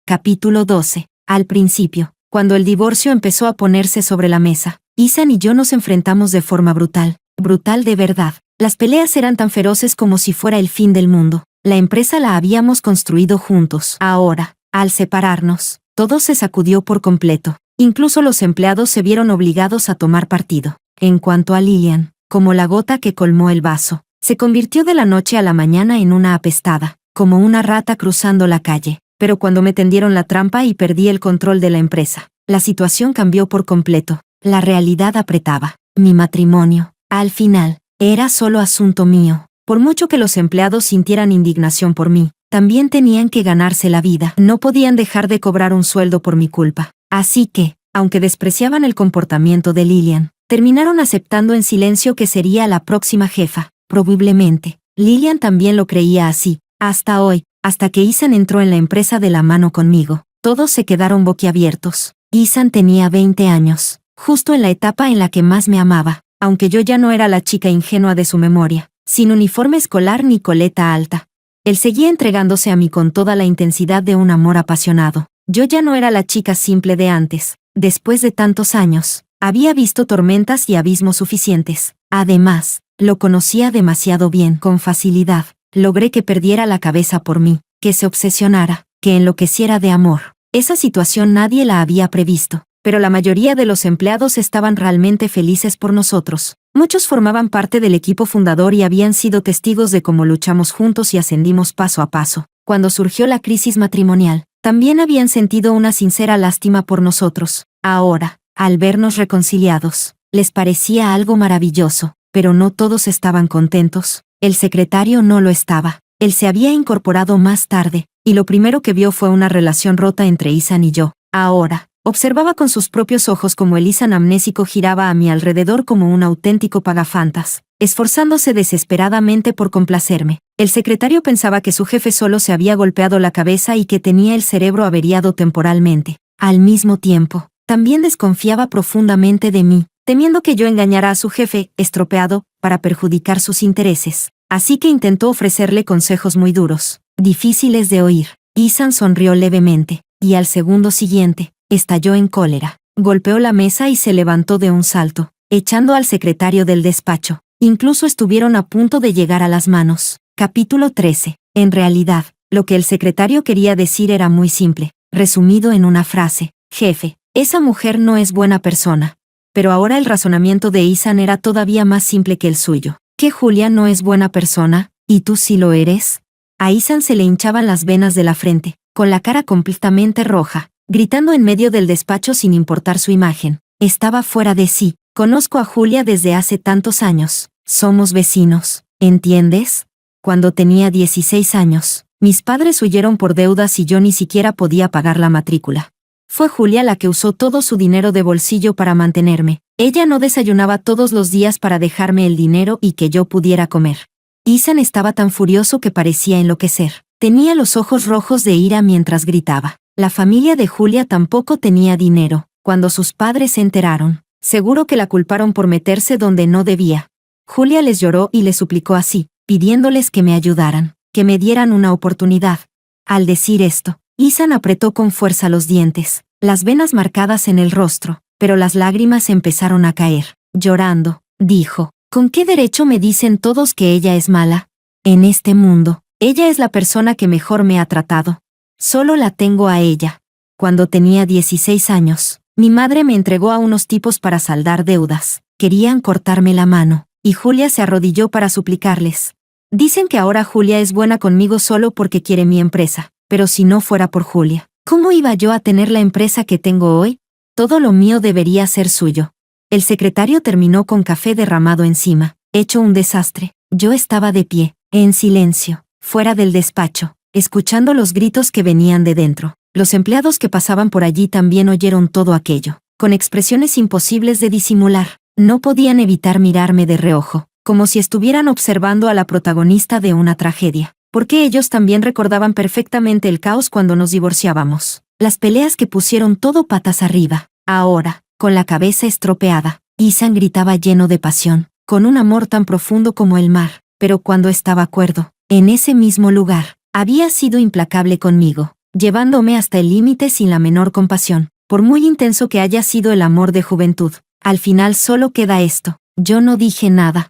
Capítulo 12. Al principio, cuando el divorcio empezó a ponerse sobre la mesa, Ethan y yo nos enfrentamos de forma brutal. Brutal de verdad. Las peleas eran tan feroces como si fuera el fin del mundo. La empresa la habíamos construido juntos. Ahora, al separarnos, todo se sacudió por completo. Incluso los empleados se vieron obligados a tomar partido. En cuanto a Lillian, como la gota que colmó el vaso, se convirtió de la noche a la mañana en una apestada, como una rata cruzando la calle. Pero cuando me tendieron la trampa y perdí el control de la empresa, la situación cambió por completo. La realidad apretaba. Mi matrimonio, al final, era solo asunto mío. Por mucho que los empleados sintieran indignación por mí, también tenían que ganarse la vida. No podían dejar de cobrar un sueldo por mi culpa. Así que, aunque despreciaban el comportamiento de Lillian, terminaron aceptando en silencio que sería la próxima jefa. Probablemente, Lillian también lo creía así. Hasta hoy, hasta que Ethan entró en la empresa de la mano conmigo, todos se quedaron boquiabiertos. Ethan tenía 20 años, justo en la etapa en la que más me amaba, aunque yo ya no era la chica ingenua de su memoria, sin uniforme escolar ni coleta alta. Él seguía entregándose a mí con toda la intensidad de un amor apasionado. Yo ya no era la chica simple de antes. Después de tantos años, había visto tormentas y abismos suficientes. Además, lo conocía demasiado bien. Con facilidad, logré que perdiera la cabeza por mí, que se obsesionara, que enloqueciera de amor. Esa situación nadie la había previsto, pero la mayoría de los empleados estaban realmente felices por nosotros. Muchos formaban parte del equipo fundador y habían sido testigos de cómo luchamos juntos y ascendimos paso a paso. Cuando surgió la crisis matrimonial, también habían sentido una sincera lástima por nosotros. Ahora, al vernos reconciliados, les parecía algo maravilloso, pero no todos estaban contentos. El secretario no lo estaba. Él se había incorporado más tarde, y lo primero que vio fue una relación rota entre Ethan y yo. Ahora, observaba con sus propios ojos cómo el Ethan amnésico giraba a mi alrededor como un auténtico pagafantas, esforzándose desesperadamente por complacerme. El secretario pensaba que su jefe solo se había golpeado la cabeza y que tenía el cerebro averiado temporalmente. Al mismo tiempo, también desconfiaba profundamente de mí, temiendo que yo engañara a su jefe, estropeado, para perjudicar sus intereses. Así que intentó ofrecerle consejos muy duros, difíciles de oír. Ethan sonrió levemente, y al segundo siguiente, estalló en cólera. Golpeó la mesa y se levantó de un salto, echando al secretario del despacho. Incluso estuvieron a punto de llegar a las manos. Capítulo 13. En realidad, lo que el secretario quería decir era muy simple, resumido en una frase. Jefe, esa mujer no es buena persona. Pero ahora el razonamiento de Ethan era todavía más simple que el suyo. ¿Que Julia no es buena persona, y tú sí lo eres? A Ethan se le hinchaban las venas de la frente, con la cara completamente roja, gritando en medio del despacho sin importar su imagen. Estaba fuera de sí. Conozco a Julia desde hace tantos años. Somos vecinos, ¿entiendes? Cuando tenía 16 años, mis padres huyeron por deudas y yo ni siquiera podía pagar la matrícula. Fue Julia la que usó todo su dinero de bolsillo para mantenerme. Ella no desayunaba todos los días para dejarme el dinero y que yo pudiera comer. Ethan estaba tan furioso que parecía enloquecer. Tenía los ojos rojos de ira mientras gritaba. La familia de Julia tampoco tenía dinero. Cuando sus padres se enteraron, seguro que la culparon por meterse donde no debía. Julia les lloró y les suplicó así, pidiéndoles que me ayudaran, que me dieran una oportunidad. Al decir esto, Ethan apretó con fuerza los dientes, las venas marcadas en el rostro, pero las lágrimas empezaron a caer. Llorando, dijo, ¿con qué derecho me dicen todos que ella es mala? En este mundo, ella es la persona que mejor me ha tratado. Solo la tengo a ella. Cuando tenía 16 años, mi madre me entregó a unos tipos para saldar deudas. Querían cortarme la mano, y Julia se arrodilló para suplicarles. Dicen que ahora Julia es buena conmigo solo porque quiere mi empresa, pero si no fuera por Julia, ¿cómo iba yo a tener la empresa que tengo hoy? Todo lo mío debería ser suyo. El secretario terminó con café derramado encima, hecho un desastre. Yo estaba de pie, en silencio, fuera del despacho, escuchando los gritos que venían de dentro. Los empleados que pasaban por allí también oyeron todo aquello, con expresiones imposibles de disimular. No podían evitar mirarme de reojo, como si estuvieran observando a la protagonista de una tragedia, porque ellos también recordaban perfectamente el caos cuando nos divorciábamos. Las peleas que pusieron todo patas arriba. Ahora, con la cabeza estropeada, Ethan gritaba lleno de pasión, con un amor tan profundo como el mar, pero cuando estaba cuerdo, en ese mismo lugar, había sido implacable conmigo, llevándome hasta el límite sin la menor compasión, por muy intenso que haya sido el amor de juventud. Al final solo queda esto. Yo no dije nada.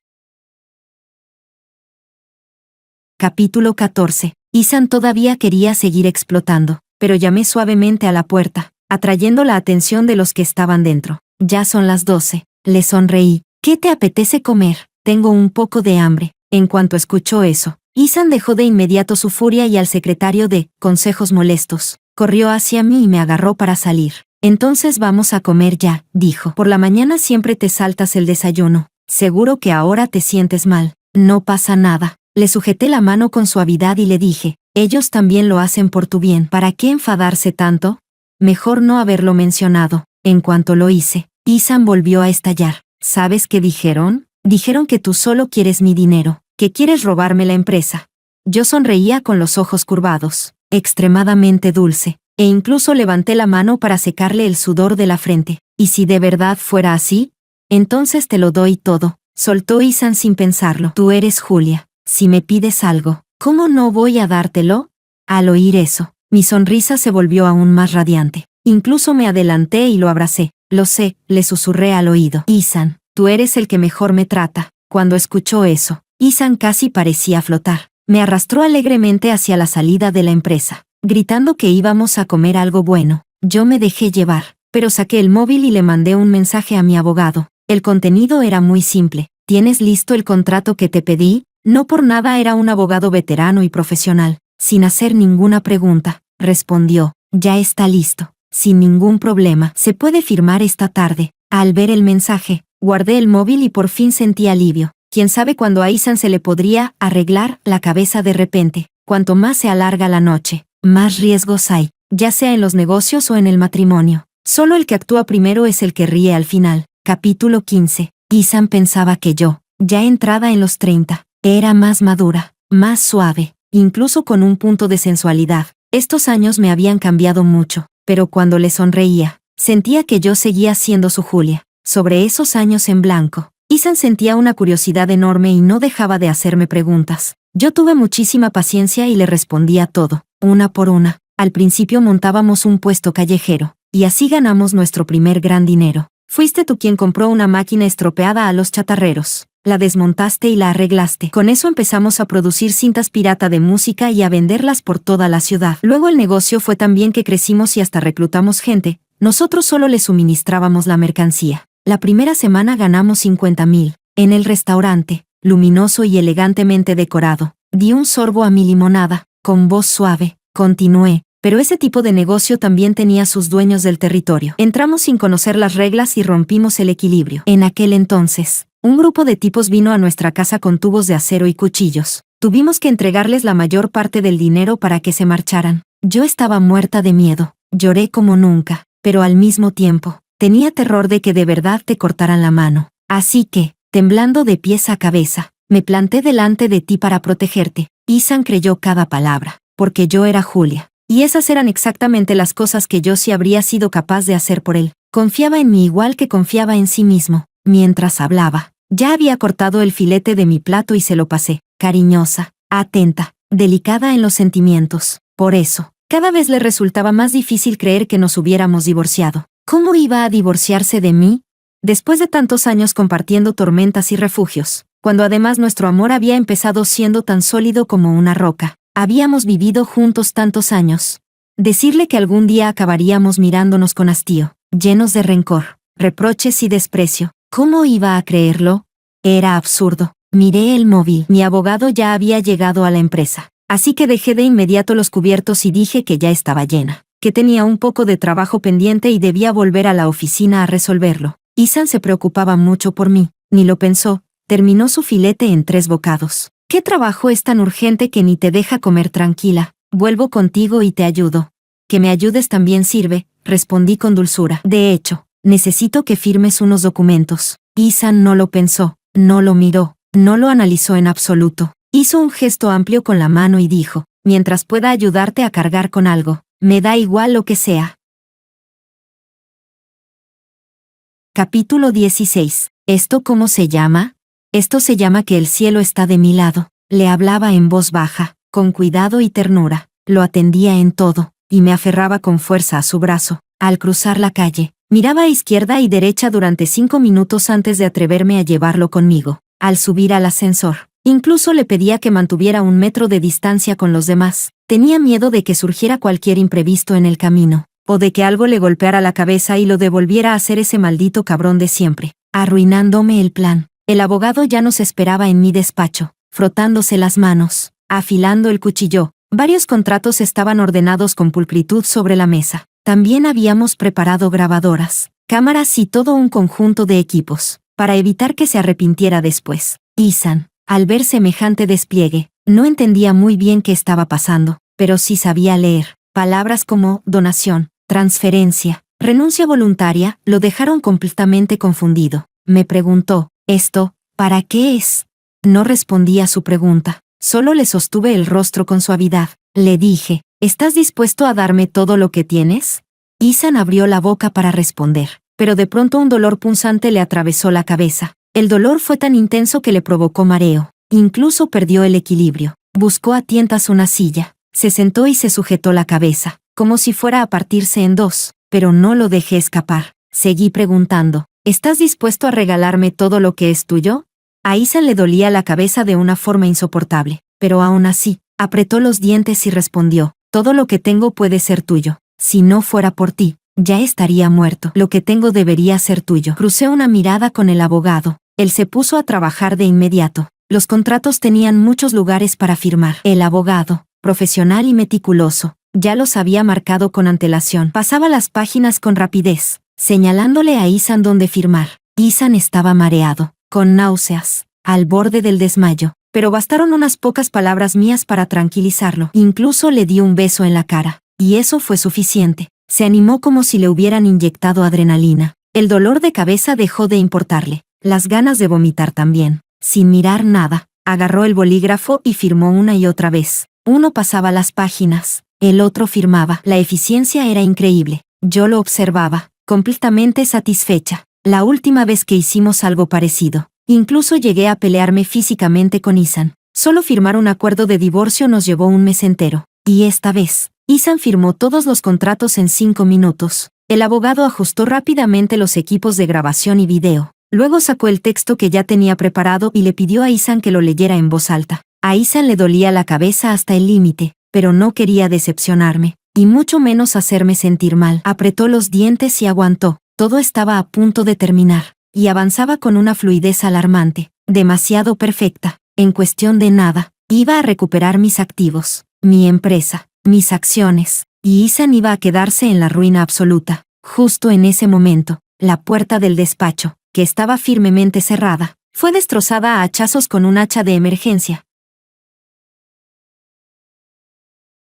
Capítulo 14. Ethan todavía quería seguir explotando, pero llamé suavemente a la puerta, atrayendo la atención de los que estaban dentro. Ya son las 12. Le sonreí. ¿Qué te apetece comer? Tengo un poco de hambre. En cuanto escuchó eso, Ethan dejó de inmediato su furia y al secretario de consejos molestos, corrió hacia mí y me agarró para salir. Entonces vamos a comer ya, dijo. Por la mañana siempre te saltas el desayuno. Seguro que ahora te sientes mal. No pasa nada. Le sujeté la mano con suavidad y le dije, ellos también lo hacen por tu bien. ¿Para qué enfadarse tanto? Mejor no haberlo mencionado. En cuanto lo hice, Ethan volvió a estallar. ¿Sabes qué dijeron? Dijeron que tú solo quieres mi dinero, que quieres robarme la empresa. Yo sonreía con los ojos curvados, extremadamente dulce, e incluso levanté la mano para secarle el sudor de la frente. ¿Y si de verdad fuera así? Entonces te lo doy todo, soltó Ethan sin pensarlo. Tú eres Julia. Si me pides algo, ¿cómo no voy a dártelo? Al oír eso, mi sonrisa se volvió aún más radiante. Incluso me adelanté y lo abracé. Lo sé, le susurré al oído. Ethan, tú eres el que mejor me trata. Cuando escuchó eso, Ethan casi parecía flotar. Me arrastró alegremente hacia la salida de la empresa, gritando que íbamos a comer algo bueno. Yo me dejé llevar, pero saqué el móvil y le mandé un mensaje a mi abogado. El contenido era muy simple. ¿Tienes listo el contrato que te pedí? No por nada era un abogado veterano y profesional. Sin hacer ninguna pregunta, respondió, ya está listo. Sin ningún problema, se puede firmar esta tarde. Al ver el mensaje, guardé el móvil y por fin sentí alivio. Quién sabe cuándo a Ethan se le podría arreglar la cabeza de repente. Cuanto más se alarga la noche, más riesgos hay, ya sea en los negocios o en el matrimonio. Solo el que actúa primero es el que ríe al final. Capítulo 15. Ethan pensaba que yo, ya entrada en los 30, era más madura, más suave, incluso con un punto de sensualidad. Estos años me habían cambiado mucho, pero cuando le sonreía, sentía que yo seguía siendo su Julia. Sobre esos años en blanco, Ethan sentía una curiosidad enorme y no dejaba de hacerme preguntas. Yo tuve muchísima paciencia y le respondía todo, una por una. Al principio montábamos un puesto callejero, y así ganamos nuestro primer gran dinero. Fuiste tú quien compró una máquina estropeada a los chatarreros. La desmontaste y la arreglaste. Con eso empezamos a producir cintas pirata de música y a venderlas por toda la ciudad. Luego el negocio fue tan bien que crecimos y hasta reclutamos gente. Nosotros solo le suministrábamos la mercancía. La primera semana ganamos 50,000. En el restaurante, luminoso y elegantemente decorado, di un sorbo a mi limonada. Con voz suave, continué. Pero ese tipo de negocio también tenía sus dueños del territorio. Entramos sin conocer las reglas y rompimos el equilibrio. En aquel entonces, un grupo de tipos vino a nuestra casa con tubos de acero y cuchillos. Tuvimos que entregarles la mayor parte del dinero para que se marcharan. Yo estaba muerta de miedo. Lloré como nunca, pero al mismo tiempo, tenía terror de que de verdad te cortaran la mano. Así que, temblando de pies a cabeza, me planté delante de ti para protegerte. Ethan creyó cada palabra. porque yo era Julia. Y esas eran exactamente las cosas que yo sí habría sido capaz de hacer por él. Confiaba en mí igual que confiaba en sí mismo. Mientras hablaba, ya había cortado el filete de mi plato y se lo pasé. Cariñosa, atenta, delicada en los sentimientos. Por eso, cada vez le resultaba más difícil creer que nos hubiéramos divorciado. ¿Cómo iba a divorciarse de mí? Después de tantos años compartiendo tormentas y refugios, cuando además nuestro amor había empezado siendo tan sólido como una roca, habíamos vivido juntos tantos años. Decirle que algún día acabaríamos mirándonos con hastío, llenos de rencor, reproches y desprecio. ¿Cómo iba a creerlo? Era absurdo. Miré el móvil. Mi abogado ya había llegado a la empresa. Así que dejé de inmediato los cubiertos y dije que ya estaba llena, que tenía un poco de trabajo pendiente y debía volver a la oficina a resolverlo. Ethan se preocupaba mucho por mí. Ni lo pensó. Terminó su filete en 3 bocados. ¿Qué trabajo es tan urgente que ni te deja comer tranquila? Vuelvo contigo y te ayudo. Que me ayudes también sirve, respondí con dulzura. De hecho, necesito que firmes unos documentos. Ethan no lo pensó, no lo miró, no lo analizó en absoluto. Hizo un gesto amplio con la mano y dijo, mientras pueda ayudarte a cargar con algo, me da igual lo que sea. Capítulo 16. ¿Esto cómo se llama? Esto se llama que el cielo está de mi lado. Le hablaba en voz baja, con cuidado y ternura. Lo atendía en todo, y me aferraba con fuerza a su brazo. Al cruzar la calle, miraba a izquierda y derecha durante 5 minutos antes de atreverme a llevarlo conmigo. Al subir al ascensor, incluso le pedía que mantuviera 1 metro de distancia con los demás. Tenía miedo de que surgiera cualquier imprevisto en el camino, o de que algo le golpeara la cabeza y lo devolviera a ser ese maldito cabrón de siempre, arruinándome el plan. El abogado ya nos esperaba en mi despacho, frotándose las manos, afilando el cuchillo. Varios contratos estaban ordenados con pulcritud sobre la mesa. También habíamos preparado grabadoras, cámaras y todo un conjunto de equipos, para evitar que se arrepintiera después. Ethan, al ver semejante despliegue, no entendía muy bien qué estaba pasando, pero sí sabía leer. Palabras como donación, transferencia, renuncia voluntaria, lo dejaron completamente confundido. Me preguntó, ¿esto, para qué es? No respondí a su pregunta, solo le sostuve el rostro con suavidad. Le dije, ¿estás dispuesto a darme todo lo que tienes? Ethan abrió la boca para responder, pero de pronto un dolor punzante le atravesó la cabeza. El dolor fue tan intenso que le provocó mareo. Incluso perdió el equilibrio. Buscó a tientas una silla, se sentó y se sujetó la cabeza, como si fuera a partirse en 2, pero no lo dejé escapar. Seguí preguntando, ¿estás dispuesto a regalarme todo lo que es tuyo? A Ethan le dolía la cabeza de una forma insoportable, pero aún así, apretó los dientes y respondió, todo lo que tengo puede ser tuyo. Si no fuera por ti, ya estaría muerto. Lo que tengo debería ser tuyo. Crucé una mirada con el abogado. Él se puso a trabajar de inmediato. Los contratos tenían muchos lugares para firmar. El abogado, profesional y meticuloso, ya los había marcado con antelación. Pasaba las páginas con rapidez, señalándole a Ethan dónde firmar. Ethan estaba mareado, con náuseas, al borde del desmayo, pero bastaron unas pocas palabras mías para tranquilizarlo. Incluso le di un beso en la cara, y eso fue suficiente. Se animó como si le hubieran inyectado adrenalina. El dolor de cabeza dejó de importarle, las ganas de vomitar también. Sin mirar nada, agarró el bolígrafo y firmó una y otra vez. Uno pasaba las páginas, el otro firmaba. La eficiencia era increíble. Yo lo observaba, completamente satisfecha. La última vez que hicimos algo parecido, incluso llegué a pelearme físicamente con Ethan. Solo firmar un acuerdo de divorcio nos llevó 1 mes entero. Y esta vez, Ethan firmó todos los contratos en 5 minutos. El abogado ajustó rápidamente los equipos de grabación y video. Luego sacó el texto que ya tenía preparado y le pidió a Ethan que lo leyera en voz alta. A Ethan le dolía la cabeza hasta el límite, pero no quería decepcionarme, y mucho menos hacerme sentir mal. Apretó los dientes y aguantó. Todo estaba a punto de terminar, y avanzaba con una fluidez alarmante, demasiado perfecta. En cuestión de nada, iba a recuperar mis activos, mi empresa, mis acciones, y Ethan iba a quedarse en la ruina absoluta. Justo en ese momento, la puerta del despacho, que estaba firmemente cerrada, fue destrozada a hachazos con un hacha de emergencia.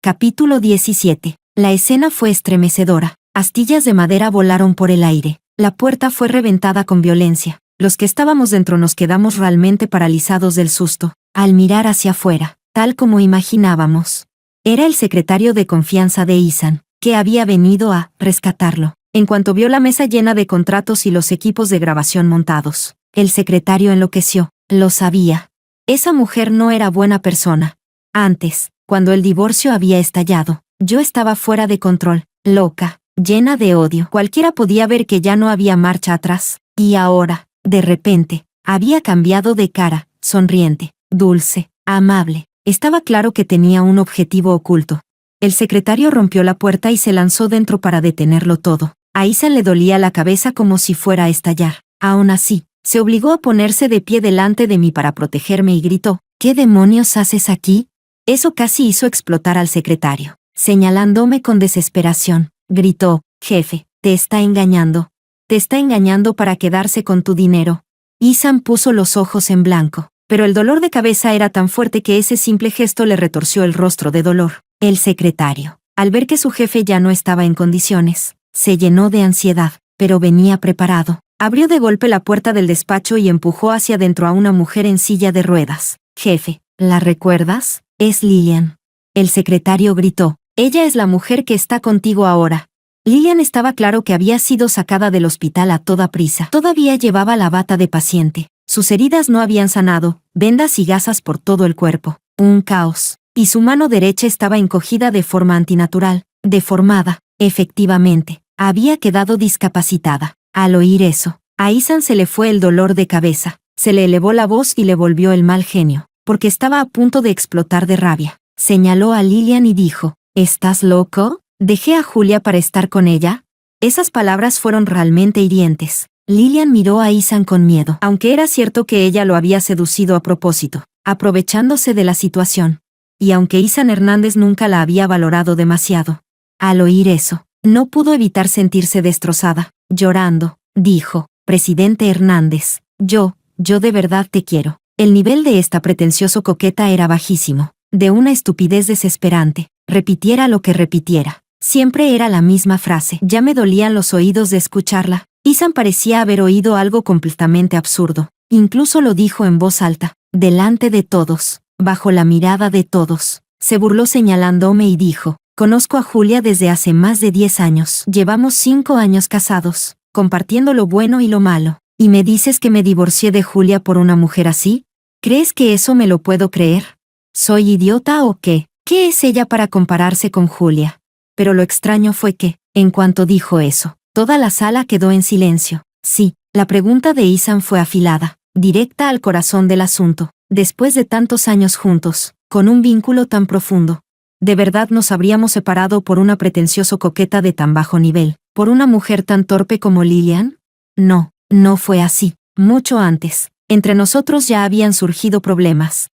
Capítulo 17. La escena fue estremecedora. Astillas de madera volaron por el aire. La puerta fue reventada con violencia. Los que estábamos dentro nos quedamos realmente paralizados del susto, al mirar hacia afuera, tal como imaginábamos. Era el secretario de confianza de Ethan, que había venido a rescatarlo. En cuanto vio la mesa llena de contratos y los equipos de grabación montados, el secretario enloqueció. Lo sabía. Esa mujer no era buena persona. Antes, cuando el divorcio había estallado, yo estaba fuera de control, loca, llena de odio. Cualquiera podía ver que ya no había marcha atrás. Y ahora, de repente, había cambiado de cara, sonriente, dulce, amable. Estaba claro que tenía un objetivo oculto. El secretario rompió la puerta y se lanzó dentro para detenerlo todo. A Ethan le dolía la cabeza como si fuera a estallar. Aún así, se obligó a ponerse de pie delante de mí para protegerme y gritó, ¿qué demonios haces aquí? Eso casi hizo explotar al secretario. Señalándome con desesperación, gritó, jefe, te está engañando. Te está engañando para quedarse con tu dinero. Ethan puso los ojos en blanco, pero el dolor de cabeza era tan fuerte que ese simple gesto le retorció el rostro de dolor. El secretario, al ver que su jefe ya no estaba en condiciones, se llenó de ansiedad, pero venía preparado. Abrió de golpe la puerta del despacho y empujó hacia adentro a una mujer en silla de ruedas. Jefe, ¿la recuerdas? Es Lillian. El secretario gritó, ella es la mujer que está contigo ahora. Lillian estaba claro que había sido sacada del hospital a toda prisa. Todavía llevaba la bata de paciente. Sus heridas no habían sanado, vendas y gasas por todo el cuerpo. Un caos. Y su mano derecha estaba encogida de forma antinatural, deformada. Efectivamente, había quedado discapacitada. Al oír eso, a Ethan se le fue el dolor de cabeza, se le elevó la voz y le volvió el mal genio, porque estaba a punto de explotar de rabia. Señaló a Lillian y dijo, ¿estás loco? ¿Dejé a Julia para estar con ella? Esas palabras fueron realmente hirientes. Lillian miró a Ethan con miedo, aunque era cierto que ella lo había seducido a propósito, aprovechándose de la situación. Y aunque Ethan Hernández nunca la había valorado demasiado. Al oír eso, no pudo evitar sentirse destrozada. Llorando, dijo, presidente Hernández, yo de verdad te quiero. El nivel de esta pretencioso coqueta era bajísimo, de una estupidez desesperante. Repitiera lo que repitiera. Siempre era la misma frase. Ya me dolían los oídos de escucharla. Ethan parecía haber oído algo completamente absurdo. Incluso lo dijo en voz alta, delante de todos, bajo la mirada de todos. Se burló señalándome y dijo, conozco a Julia desde hace más de 10 años. Llevamos 5 años casados, compartiendo lo bueno y lo malo. ¿Y me dices que me divorcié de Julia por una mujer así? ¿Crees que eso me lo puedo creer? ¿Soy idiota o qué? ¿Qué es ella para compararse con Julia? Pero lo extraño fue que, en cuanto dijo eso, toda la sala quedó en silencio. Sí, la pregunta de Ethan fue afilada, directa al corazón del asunto. Después de tantos años juntos, con un vínculo tan profundo, ¿de verdad nos habríamos separado por una pretencioso coqueta de tan bajo nivel, por una mujer tan torpe como Lillian? No, no fue así. Mucho antes, entre nosotros ya habían surgido problemas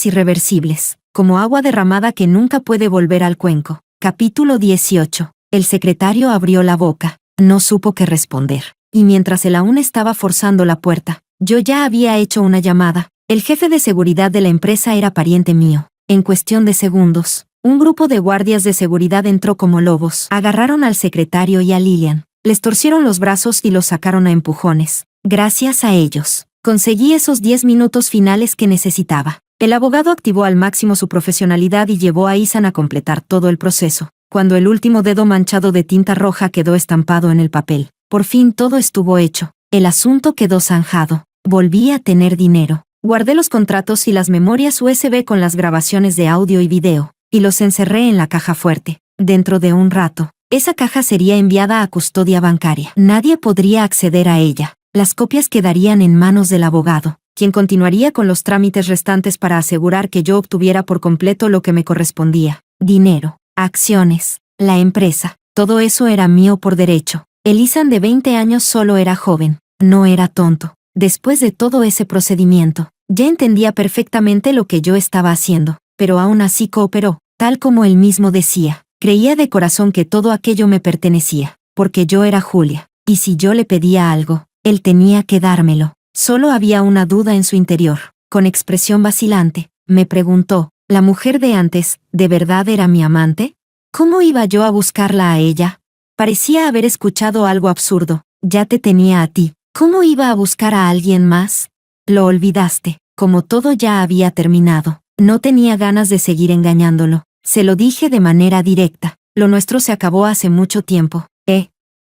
irreversibles, como agua derramada que nunca puede volver al cuenco. Capítulo 18. El secretario abrió la boca, no supo qué responder, y mientras él aún estaba forzando la puerta, yo ya había hecho una llamada. El jefe de seguridad de la empresa era pariente mío. En cuestión de segundos, un grupo de guardias de seguridad entró como lobos. Agarraron al secretario y a Lillian, les torcieron los brazos y los sacaron a empujones. Gracias a ellos, conseguí esos 10 minutos finales que necesitaba. El abogado activó al máximo su profesionalidad y llevó a Ethan a completar todo el proceso. Cuando el último dedo manchado de tinta roja quedó estampado en el papel, por fin todo estuvo hecho. El asunto quedó zanjado. Volví a tener dinero. Guardé los contratos y las memorias USB con las grabaciones de audio y video, y los encerré en la caja fuerte. Dentro de un rato, esa caja sería enviada a custodia bancaria. Nadie podría acceder a ella. Las copias quedarían en manos del abogado, quien continuaría con los trámites restantes para asegurar que yo obtuviera por completo lo que me correspondía. Dinero, acciones, la empresa, todo eso era mío por derecho. El Ethan de 20 años solo era joven, no era tonto. Después de todo ese procedimiento, ya entendía perfectamente lo que yo estaba haciendo, pero aún así cooperó, tal como él mismo decía. Creía de corazón que todo aquello me pertenecía, porque yo era Julia, y si yo le pedía algo, él tenía que dármelo. Solo había una duda en su interior. Con expresión vacilante, me preguntó, ¿la mujer de antes, de verdad era mi amante? ¿Cómo iba yo a buscarla a ella? Parecía haber escuchado algo absurdo. Ya te tenía a ti. ¿Cómo iba a buscar a alguien más? Lo olvidaste. Como todo ya había terminado, no tenía ganas de seguir engañándolo. Se lo dije de manera directa. Lo nuestro se acabó hace mucho tiempo.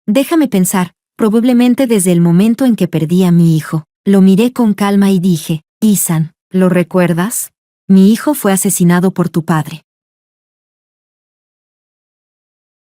Déjame pensar, probablemente desde el momento en que perdí a mi hijo. Lo miré con calma y dije, Ethan, ¿lo recuerdas? Mi hijo fue asesinado por tu padre.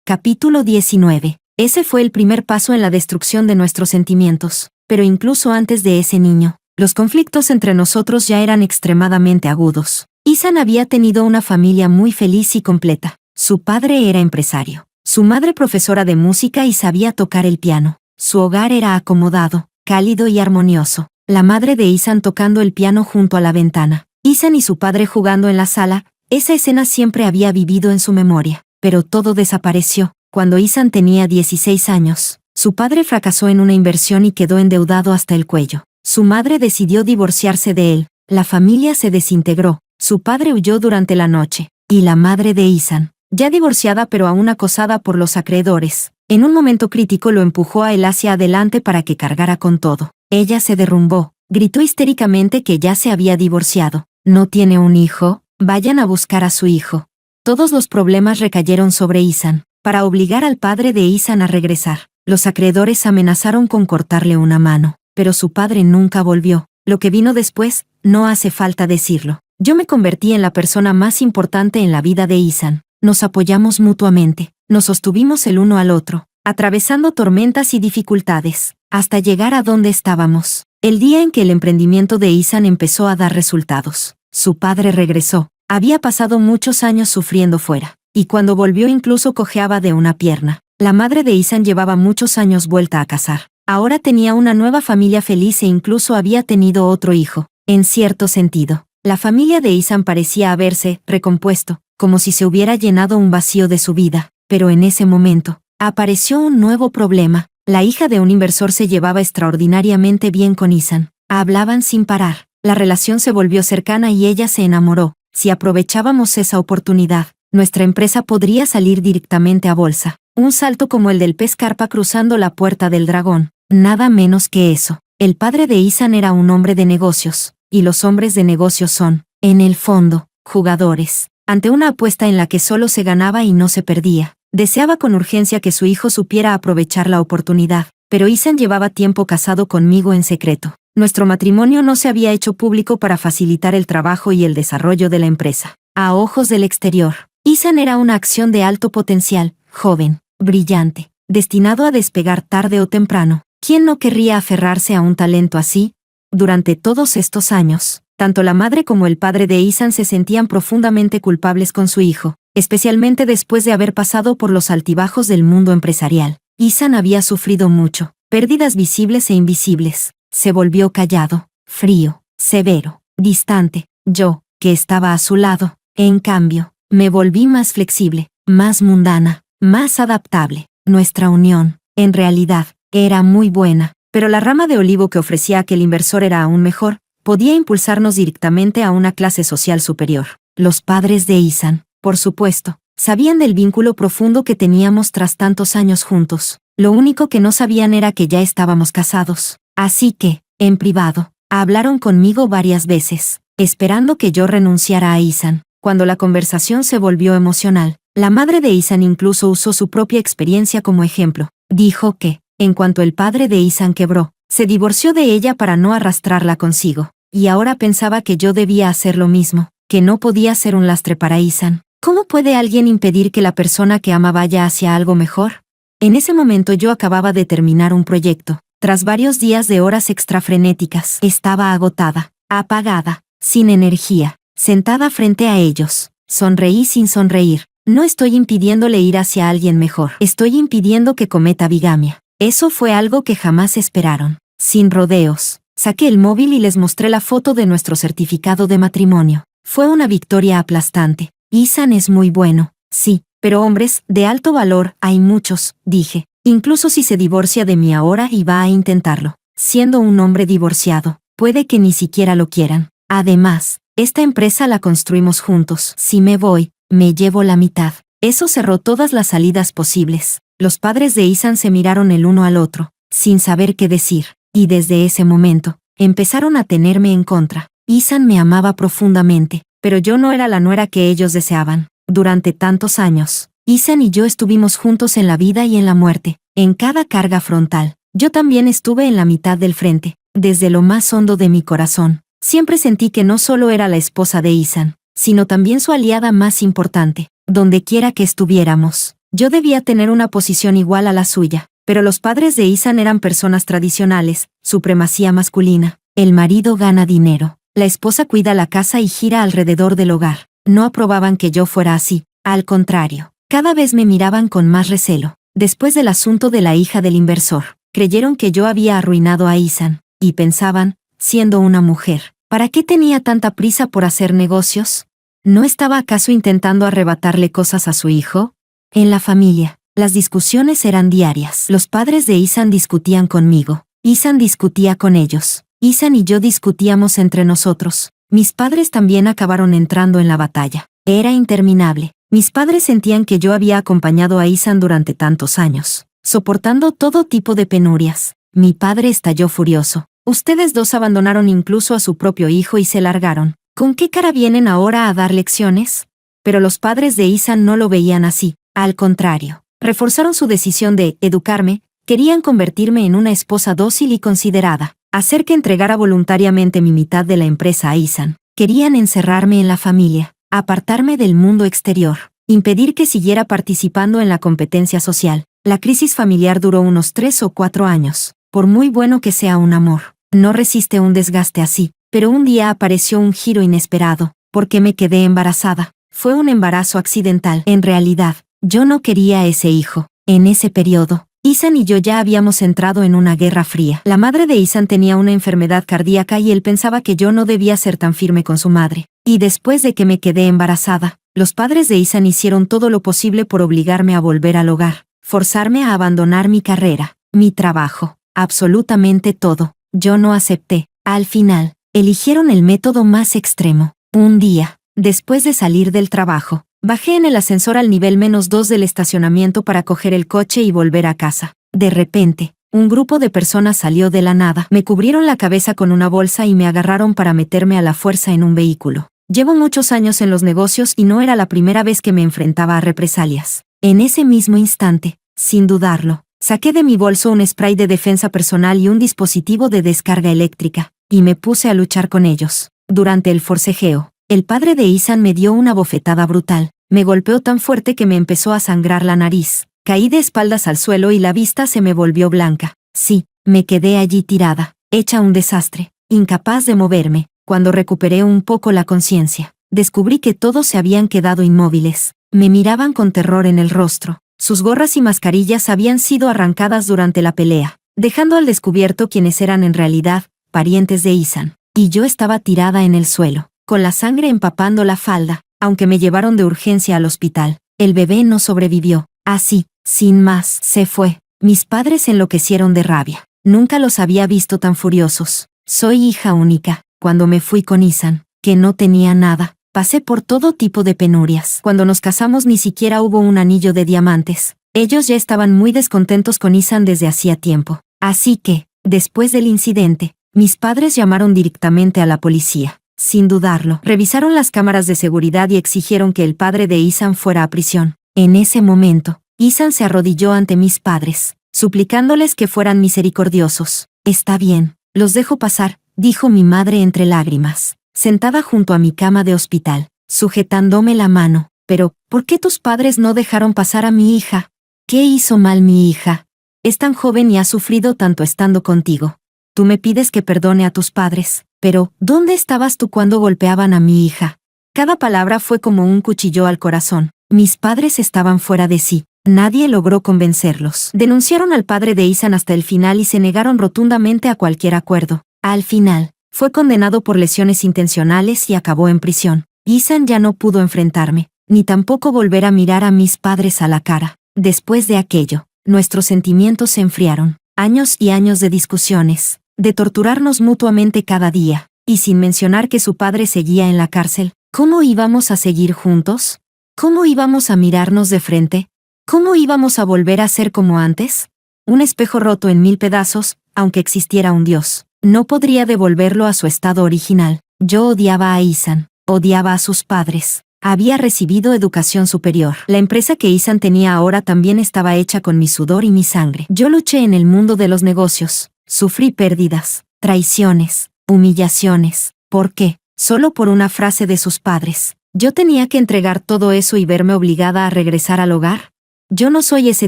Capítulo 19. Ese fue el primer paso en la destrucción de nuestros sentimientos. Pero incluso antes de ese niño, los conflictos entre nosotros ya eran extremadamente agudos. Ethan había tenido una familia muy feliz y completa. Su padre era empresario. Su madre profesora de música y sabía tocar el piano. Su hogar era acomodado, cálido y armonioso. La madre de Ethan tocando el piano junto a la ventana. Ethan y su padre jugando en la sala. Esa escena siempre había vivido en su memoria. Pero todo desapareció. Cuando Ethan tenía 16 años, su padre fracasó en una inversión y quedó endeudado hasta el cuello. Su madre decidió divorciarse de él. La familia se desintegró. Su padre huyó durante la noche. Y la madre de Ethan, ya divorciada pero aún acosada por los acreedores, en un momento crítico lo empujó a él hacia adelante para que cargara con todo. Ella se derrumbó, gritó histéricamente que ya se había divorciado. ¿No tiene un hijo? Vayan a buscar a su hijo. Todos los problemas recayeron sobre Ethan, para obligar al padre de Ethan a regresar. Los acreedores amenazaron con cortarle una mano, pero su padre nunca volvió. Lo que vino después, no hace falta decirlo. Yo me convertí en la persona más importante en la vida de Ethan. Nos apoyamos mutuamente, nos sostuvimos el uno al otro, atravesando tormentas y dificultades, hasta llegar a donde estábamos. El día en que el emprendimiento de Ethan empezó a dar resultados, su padre regresó. Había pasado muchos años sufriendo fuera, y cuando volvió incluso cojeaba de una pierna. La madre de Ethan llevaba muchos años vuelta a casar. Ahora tenía una nueva familia feliz e incluso había tenido otro hijo. En cierto sentido, la familia de Ethan parecía haberse recompuesto, como si se hubiera llenado un vacío de su vida. Pero en ese momento, apareció un nuevo problema. La hija de un inversor se llevaba extraordinariamente bien con Ethan. Hablaban sin parar. La relación se volvió cercana y ella se enamoró. Si aprovechábamos esa oportunidad, nuestra empresa podría salir directamente a bolsa. Un salto como el del pez carpa cruzando la puerta del dragón. Nada menos que eso. El padre de Ethan era un hombre de negocios, y los hombres de negocios son, en el fondo, jugadores. Ante una apuesta en la que solo se ganaba y no se perdía, deseaba con urgencia que su hijo supiera aprovechar la oportunidad. Pero Ethan llevaba tiempo casado conmigo en secreto. Nuestro matrimonio no se había hecho público para facilitar el trabajo y el desarrollo de la empresa. A ojos del exterior, Ethan era una acción de alto potencial, joven, brillante, destinado a despegar tarde o temprano. ¿Quién no querría aferrarse a un talento así? Durante todos estos años, tanto la madre como el padre de Ethan se sentían profundamente culpables con su hijo, especialmente después de haber pasado por los altibajos del mundo empresarial. Ethan había sufrido mucho, pérdidas visibles e invisibles. Se volvió callado, frío, severo, distante. Yo, que estaba a su lado, en cambio, me volví más flexible, más mundana, más adaptable. Nuestra unión, en realidad, era muy buena, pero la rama de olivo que ofrecía aquel inversor era aún mejor, podía impulsarnos directamente a una clase social superior. Los padres de Ethan, por supuesto, sabían del vínculo profundo que teníamos tras tantos años juntos. Lo único que no sabían era que ya estábamos casados. Así que, en privado, hablaron conmigo varias veces, esperando que yo renunciara a Ethan. Cuando la conversación se volvió emocional, la madre de Ethan incluso usó su propia experiencia como ejemplo. Dijo que, en cuanto el padre de Ethan quebró, se divorció de ella para no arrastrarla consigo. Y ahora pensaba que yo debía hacer lo mismo, que no podía ser un lastre para Ethan. ¿Cómo puede alguien impedir que la persona que ama vaya hacia algo mejor? En ese momento yo acababa de terminar un proyecto. Tras varios días de horas extrafrenéticas, estaba agotada, apagada, sin energía, sentada frente a ellos. Sonreí sin sonreír. No estoy impidiéndole ir hacia alguien mejor. Estoy impidiendo que cometa bigamia. Eso fue algo que jamás esperaron. Sin rodeos, saqué el móvil y les mostré la foto de nuestro certificado de matrimonio. Fue una victoria aplastante. Ethan es muy bueno, sí, pero hombres de alto valor hay muchos, dije. Incluso si se divorcia de mí ahora y va a intentarlo. Siendo un hombre divorciado, puede que ni siquiera lo quieran. Además, esta empresa la construimos juntos. Si me voy, me llevo la mitad. Eso cerró todas las salidas posibles. Los padres de Ethan se miraron el uno al otro, sin saber qué decir, y desde ese momento, empezaron a tenerme en contra. Ethan me amaba profundamente, pero yo no era la nuera que ellos deseaban. Durante tantos años, Ethan y yo estuvimos juntos en la vida y en la muerte, en cada carga frontal. Yo también estuve en la mitad del frente, desde lo más hondo de mi corazón. Siempre sentí que no solo era la esposa de Ethan, sino también su aliada más importante. Donde quiera que estuviéramos, yo debía tener una posición igual a la suya. Pero los padres de Ethan eran personas tradicionales, supremacía masculina. El marido gana dinero, la esposa cuida la casa y gira alrededor del hogar. No aprobaban que yo fuera así. Al contrario, cada vez me miraban con más recelo. Después del asunto de la hija del inversor, creyeron que yo había arruinado a Ethan, y pensaban, siendo una mujer, ¿para qué tenía tanta prisa por hacer negocios? ¿No estaba acaso intentando arrebatarle cosas a su hijo? En la familia, las discusiones eran diarias. Los padres de Ethan discutían conmigo. Ethan discutía con ellos. Ethan y yo discutíamos entre nosotros. Mis padres también acabaron entrando en la batalla. Era interminable. Mis padres sentían que yo había acompañado a Ethan durante tantos años, soportando todo tipo de penurias. Mi padre estalló furioso. Ustedes dos abandonaron incluso a su propio hijo y se largaron. ¿Con qué cara vienen ahora a dar lecciones? Pero los padres de Ethan no lo veían así. Al contrario, reforzaron su decisión de educarme. Querían convertirme en una esposa dócil y considerada, hacer que entregara voluntariamente mi mitad de la empresa a Ethan. Querían encerrarme en la familia, apartarme del mundo exterior, impedir que siguiera participando en la competencia social. La crisis familiar duró unos 3 o 4 años. Por muy bueno que sea un amor, no resiste un desgaste así. Pero un día apareció un giro inesperado, porque me quedé embarazada. Fue un embarazo accidental. En realidad, yo no quería a ese hijo. En ese periodo, Ethan y yo ya habíamos entrado en una guerra fría. La madre de Ethan tenía una enfermedad cardíaca y él pensaba que yo no debía ser tan firme con su madre. Y después de que me quedé embarazada, los padres de Ethan hicieron todo lo posible por obligarme a volver al hogar, forzarme a abandonar mi carrera, mi trabajo, absolutamente todo. Yo no acepté. Al final, eligieron el método más extremo. Un día, después de salir del trabajo, bajé en el ascensor al nivel -2 del estacionamiento para coger el coche y volver a casa. De repente, un grupo de personas salió de la nada. Me cubrieron la cabeza con una bolsa y me agarraron para meterme a la fuerza en un vehículo. Llevo muchos años en los negocios y no era la primera vez que me enfrentaba a represalias. En ese mismo instante, sin dudarlo, saqué de mi bolso un spray de defensa personal y un dispositivo de descarga eléctrica, y me puse a luchar con ellos. Durante el forcejeo, el padre de Ethan me dio una bofetada brutal. Me golpeó tan fuerte que me empezó a sangrar la nariz. Caí de espaldas al suelo y la vista se me volvió blanca. Sí, me quedé allí tirada, hecha un desastre, incapaz de moverme. Cuando recuperé un poco la conciencia, descubrí que todos se habían quedado inmóviles. Me miraban con terror en el rostro. Sus gorras y mascarillas habían sido arrancadas durante la pelea, dejando al descubierto quienes eran en realidad parientes de Ethan. Y yo estaba tirada en el suelo, con la sangre empapando la falda. Aunque me llevaron de urgencia al hospital, el bebé no sobrevivió. Así, sin más, se fue. Mis padres enloquecieron de rabia. Nunca los había visto tan furiosos. Soy hija única. Cuando me fui con Ethan, que no tenía nada, pasé por todo tipo de penurias. Cuando nos casamos ni siquiera hubo un anillo de diamantes. Ellos ya estaban muy descontentos con Ethan desde hacía tiempo. Así que, después del incidente, mis padres llamaron directamente a la policía. Sin dudarlo, revisaron las cámaras de seguridad y exigieron que el padre de Ethan fuera a prisión. En ese momento, Ethan se arrodilló ante mis padres, suplicándoles que fueran misericordiosos. Está bien, los dejo pasar, dijo mi madre entre lágrimas, sentada junto a mi cama de hospital, sujetándome la mano. Pero, ¿por qué tus padres no dejaron pasar a mi hija? ¿Qué hizo mal mi hija? Es tan joven y ha sufrido tanto estando contigo. Tú me pides que perdone a tus padres. Pero, ¿dónde estabas tú cuando golpeaban a mi hija? Cada palabra fue como un cuchillo al corazón. Mis padres estaban fuera de sí. Nadie logró convencerlos. Denunciaron al padre de Ethan hasta el final y se negaron rotundamente a cualquier acuerdo. Al final, fue condenado por lesiones intencionales y acabó en prisión. Ethan ya no pudo enfrentarme, ni tampoco volver a mirar a mis padres a la cara. Después de aquello, nuestros sentimientos se enfriaron. Años y años de discusiones, de torturarnos mutuamente cada día, y sin mencionar que su padre seguía en la cárcel. ¿Cómo íbamos a seguir juntos? ¿Cómo íbamos a mirarnos de frente? ¿Cómo íbamos a volver a ser como antes? Un espejo roto en 1000 pedazos, aunque existiera un Dios, no podría devolverlo a su estado original. Yo odiaba a Ethan, odiaba a sus padres, Había recibido educación superior. La empresa que Ethan tenía ahora también estaba hecha con mi sudor y mi sangre. Yo luché en el mundo de los negocios. Sufrí pérdidas, traiciones, humillaciones. ¿Por qué? Solo por una frase de sus padres. ¿Yo tenía que entregar todo eso y verme obligada a regresar al hogar? Yo no soy ese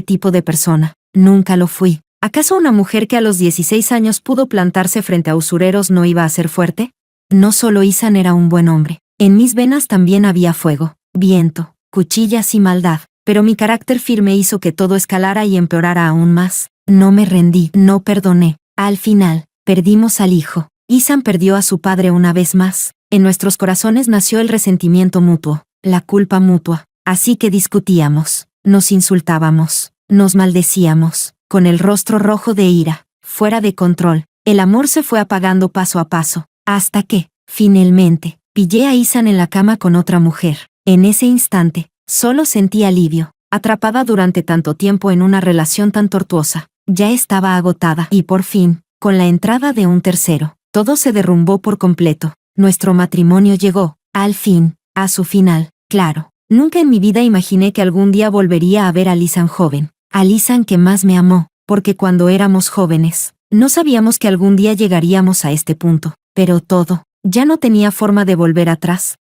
tipo de persona. Nunca lo fui. ¿Acaso una mujer que a los 16 años pudo plantarse frente a usureros no iba a ser fuerte? No solo Ethan era un buen hombre. En mis venas también había fuego, viento, cuchillas y maldad, pero mi carácter firme hizo que todo escalara y empeorara aún más. No me rendí, no perdoné. Al final, perdimos al hijo. Ethan perdió a su padre una vez más. En nuestros corazones nació el resentimiento mutuo, la culpa mutua. Así que discutíamos, nos insultábamos, nos maldecíamos, con el rostro rojo de ira, fuera de control. El amor se fue apagando paso a paso, hasta que, finalmente, pillé a Ethan en la cama con otra mujer. En ese instante, solo sentí alivio. Atrapada durante tanto tiempo en una relación tan tortuosa, ya estaba agotada. Y por fin, con la entrada de un tercero, todo se derrumbó por completo. Nuestro matrimonio llegó, al fin, a su final. Claro, nunca en mi vida imaginé que algún día volvería a ver a Ethan joven. A Ethan que más me amó, porque cuando éramos jóvenes, no sabíamos que algún día llegaríamos a este punto. Pero todo, ya no tenía forma de volver atrás.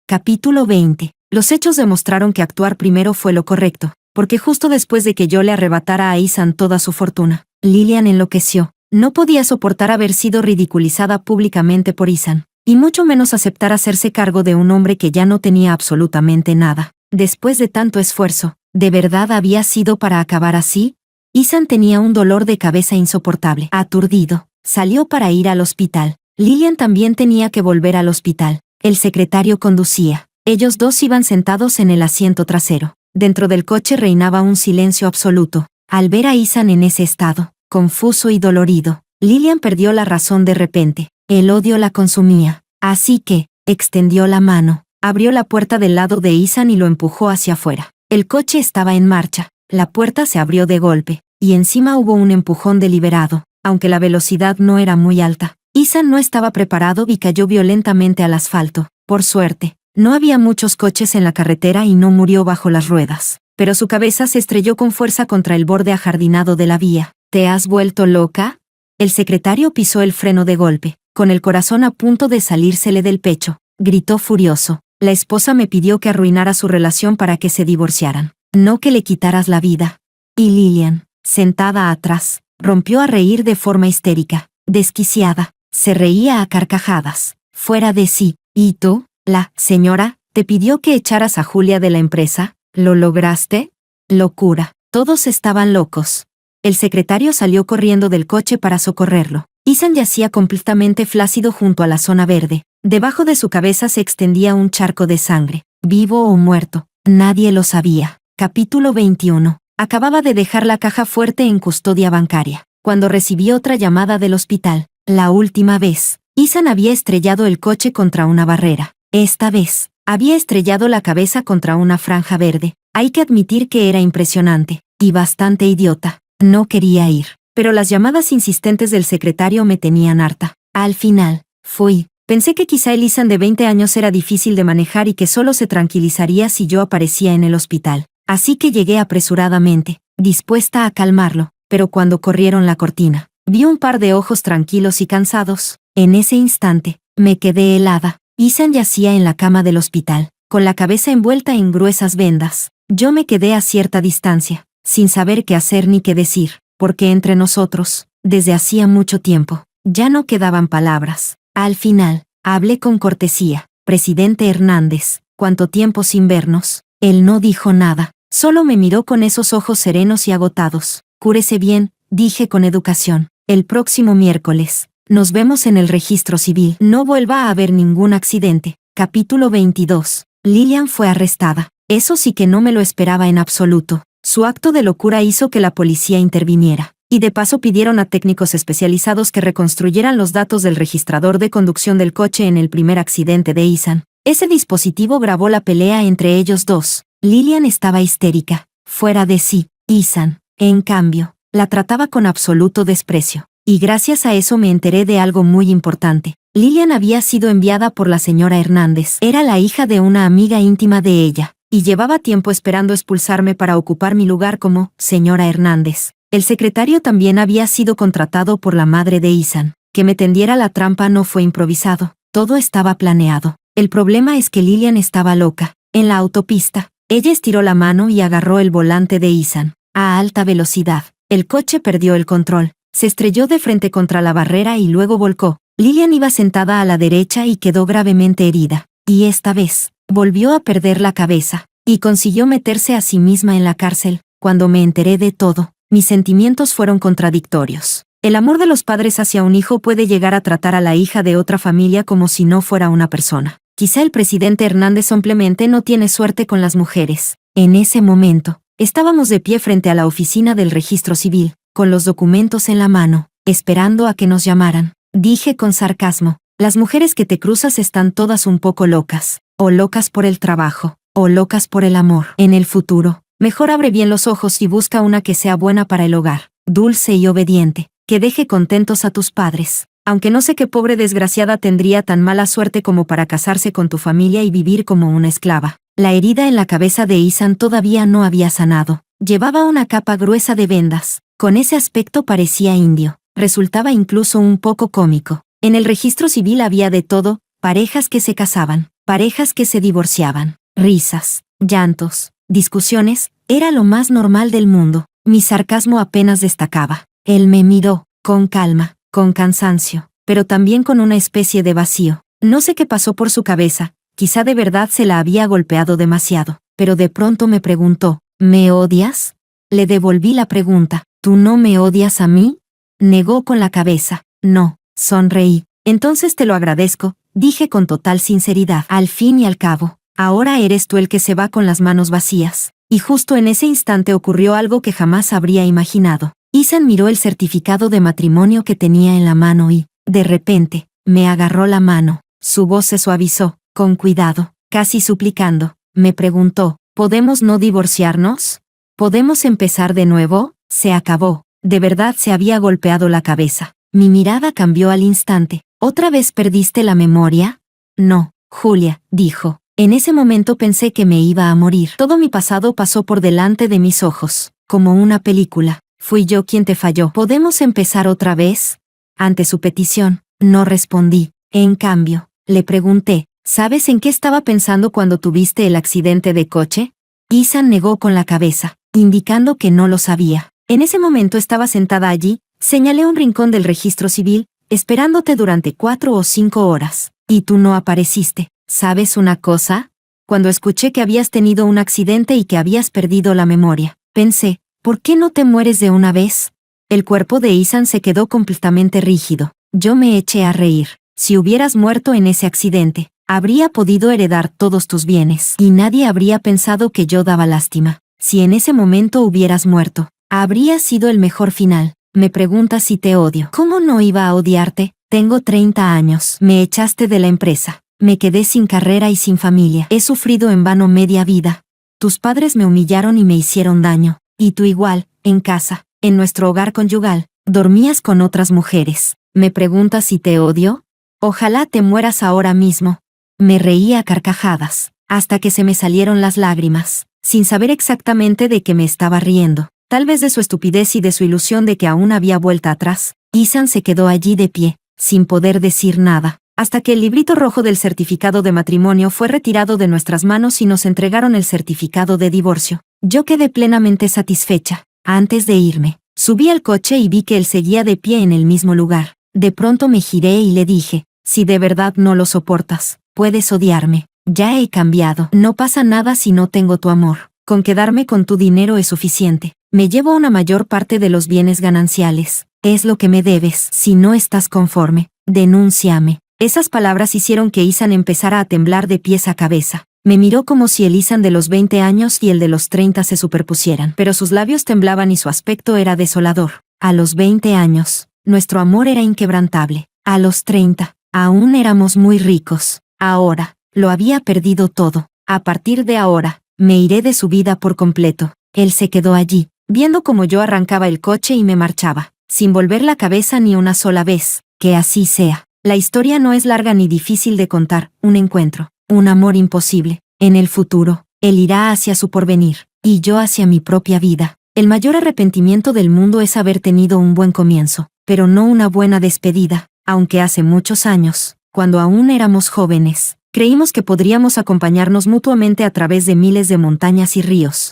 Capítulo 20. Los hechos demostraron que actuar primero fue lo correcto, porque justo después de que yo le arrebatara a Ethan toda su fortuna, Lillian enloqueció. No podía soportar haber sido ridiculizada públicamente por Ethan, y mucho menos aceptar hacerse cargo de un hombre que ya no tenía absolutamente nada. Después de tanto esfuerzo, ¿de verdad había sido para acabar así? Ethan tenía un dolor de cabeza insoportable. Aturdido, salió para ir al hospital. Lillian también tenía que volver al hospital. El secretario conducía. Ellos dos iban sentados en el asiento trasero. Dentro del coche reinaba un silencio absoluto. Al ver a Ethan en ese estado, confuso y dolorido, Lillian perdió la razón de repente. El odio la consumía. Así que, extendió la mano, abrió la puerta del lado de Ethan y lo empujó hacia afuera. El coche estaba en marcha. La puerta se abrió de golpe, y encima hubo un empujón deliberado, aunque la velocidad no era muy alta. Ethan no estaba preparado y cayó violentamente al asfalto. Por suerte, no había muchos coches en la carretera y no murió bajo las ruedas, pero su cabeza se estrelló con fuerza contra el borde ajardinado de la vía. ¿Te has vuelto loca? El secretario pisó el freno de golpe, con el corazón a punto de salírsele del pecho. Gritó furioso. La esposa me pidió que arruinara su relación para que se divorciaran, no que le quitaras la vida. Y Lillian, sentada atrás, rompió a reír de forma histérica, desquiciada. Se reía a carcajadas, fuera de sí. ¿Y tú? La señora te pidió que echaras a Julia de la empresa. ¿Lo lograste? Locura. Todos estaban locos. El secretario salió corriendo del coche para socorrerlo. Ethan yacía completamente flácido junto a la zona verde. Debajo de su cabeza se extendía un charco de sangre. Vivo o muerto, nadie lo sabía. Capítulo 21. Acababa de dejar la caja fuerte en custodia bancaria, cuando recibió otra llamada del hospital. La última vez, Ethan había estrellado el coche contra una barrera. Esta vez, había estrellado la cabeza contra una franja verde. Hay que admitir que era impresionante, y bastante idiota. No quería ir, pero las llamadas insistentes del secretario me tenían harta. Al final, fui. Pensé que quizá el Ethan de 20 años era difícil de manejar y que solo se tranquilizaría si yo aparecía en el hospital. Así que llegué apresuradamente, dispuesta a calmarlo, pero cuando corrieron la cortina, vi un par de ojos tranquilos y cansados. En ese instante, me quedé helada. Ethan yacía en la cama del hospital, con la cabeza envuelta en gruesas vendas. Yo me quedé a cierta distancia, sin saber qué hacer ni qué decir, porque entre nosotros, desde hacía mucho tiempo, ya no quedaban palabras. Al final, hablé con cortesía. Presidente Hernández, ¿cuánto tiempo sin vernos? Él no dijo nada, solo me miró con esos ojos serenos y agotados. Cúrese bien, dije con educación. El próximo miércoles, nos vemos en el registro civil. No vuelva a haber ningún accidente. Capítulo 22. Lillian fue arrestada. Eso sí que no me lo esperaba en absoluto. Su acto de locura hizo que la policía interviniera. Y de paso pidieron a técnicos especializados que reconstruyeran los datos del registrador de conducción del coche en el primer accidente de Ethan. Ese dispositivo grabó la pelea entre ellos dos. Lillian estaba histérica, fuera de sí. Ethan, en cambio, la trataba con absoluto desprecio. y gracias a eso me enteré de algo muy importante. Lilian había sido enviada por la señora Hernández. Era la hija de una amiga íntima de ella, y llevaba tiempo esperando expulsarme para ocupar mi lugar como señora Hernández. El secretario también había sido contratado por la madre de Isan. Que me tendiera la trampa no fue improvisado, todo estaba planeado. El problema es que Lilian estaba loca. En la autopista, ella estiró la mano y agarró el volante de Isan. A alta velocidad, el coche perdió el control. Se estrelló de frente contra la barrera y luego volcó. Lilian iba sentada a la derecha y quedó gravemente herida. Y esta vez, volvió a perder la cabeza, y consiguió meterse a sí misma en la cárcel. Cuando me enteré de todo, mis sentimientos fueron contradictorios. El amor de los padres hacia un hijo puede llegar a tratar a la hija de otra familia como si no fuera una persona. Quizá el presidente Hernández simplemente no tiene suerte con las mujeres. En ese momento, estábamos de pie frente a la oficina del registro civil, con los documentos en la mano, esperando a que nos llamaran. Dije con sarcasmo, las mujeres que te cruzas están todas un poco locas, o locas por el trabajo, o locas por el amor. En el futuro, mejor abre bien los ojos y busca una que sea buena para el hogar, dulce y obediente, que deje contentos a tus padres. Aunque no sé qué pobre desgraciada tendría tan mala suerte como para casarse con tu familia y vivir como una esclava. La herida en la cabeza de Isan todavía no había sanado. Llevaba una capa gruesa de vendas. Con ese aspecto parecía indio. Resultaba incluso un poco cómico. En el registro civil había de todo, parejas que se casaban, parejas que se divorciaban, risas, llantos, discusiones, era lo más normal del mundo. Mi sarcasmo apenas destacaba. Él me miró, con calma, con cansancio, pero también con una especie de vacío. No sé qué pasó por su cabeza, quizá de verdad se la había golpeado demasiado, pero de pronto me preguntó, ¿me odias? Le devolví la pregunta, ¿tú no me odias a mí? Negó con la cabeza, no, sonreí. Entonces te lo agradezco, dije con total sinceridad. Al fin y al cabo, ahora eres tú el que se va con las manos vacías. Y justo en ese instante ocurrió algo que jamás habría imaginado. Isan miró el certificado de matrimonio que tenía en la mano y, de repente, me agarró la mano. Su voz se suavizó, con cuidado, casi suplicando. Me preguntó, ¿podemos no divorciarnos? ¿Podemos empezar de nuevo? Se acabó. De verdad se había golpeado la cabeza. Mi mirada cambió al instante. ¿Otra vez perdiste la memoria? No, Julia, dijo. En ese momento pensé que me iba a morir. Todo mi pasado pasó por delante de mis ojos, como una película. Fui yo quien te falló. ¿Podemos empezar otra vez? Ante su petición, no respondí. En cambio, le pregunté, ¿sabes en qué estaba pensando cuando tuviste el accidente de coche? Isan negó con la cabeza, indicando que no lo sabía. En ese momento estaba sentada allí, señalé un rincón del registro civil, esperándote durante 4 o 5 horas. Y tú no apareciste. ¿Sabes una cosa? Cuando escuché que habías tenido un accidente y que habías perdido la memoria, pensé, ¿por qué no te mueres de una vez? El cuerpo de Isan se quedó completamente rígido. Yo me eché a reír. Si hubieras muerto en ese accidente, habría podido heredar todos tus bienes. Y nadie habría pensado que yo daba lástima. Si en ese momento hubieras muerto, habría sido el mejor final. Me preguntas si te odio. ¿Cómo no iba a odiarte? Tengo 30 años. Me echaste de la empresa. Me quedé sin carrera y sin familia. He sufrido en vano media vida. Tus padres me humillaron y me hicieron daño. Y tú igual, en casa, en nuestro hogar conyugal, dormías con otras mujeres. ¿Me preguntas si te odio? Ojalá te mueras ahora mismo. Me reí a carcajadas, hasta que se me salieron las lágrimas, sin saber exactamente de qué me estaba riendo. Tal vez de su estupidez y de su ilusión de que aún había vuelta atrás. Isan se quedó allí de pie, sin poder decir nada, hasta que el librito rojo del certificado de matrimonio fue retirado de nuestras manos y nos entregaron el certificado de divorcio. Yo quedé plenamente satisfecha. Antes de irme, subí al coche y vi que él seguía de pie en el mismo lugar. De pronto me giré y le dije, si de verdad no lo soportas, puedes odiarme. Ya he cambiado. No pasa nada si no tengo tu amor. Con quedarme con tu dinero es suficiente. Me llevo una mayor parte de los bienes gananciales. Es lo que me debes. Si no estás conforme, denúnciame. Esas palabras hicieron que Isan empezara a temblar de pies a cabeza. Me miró como si el Isan de los 20 años y el de los 30 se superpusieran, pero sus labios temblaban y su aspecto era desolador. A los 20 años, nuestro amor era inquebrantable. A los 30, aún éramos muy ricos. Ahora, lo había perdido todo. A partir de ahora, me iré de su vida por completo. Él se quedó allí, viendo cómo yo arrancaba el coche y me marchaba. sin volver la cabeza ni una sola vez. Que así sea. La historia no es larga ni difícil de contar, un encuentro, un amor imposible. En el futuro, él irá hacia su porvenir, y yo hacia mi propia vida. El mayor arrepentimiento del mundo es haber tenido un buen comienzo, pero no una buena despedida, aunque hace muchos años, cuando aún éramos jóvenes, creímos que podríamos acompañarnos mutuamente a través de miles de montañas y ríos.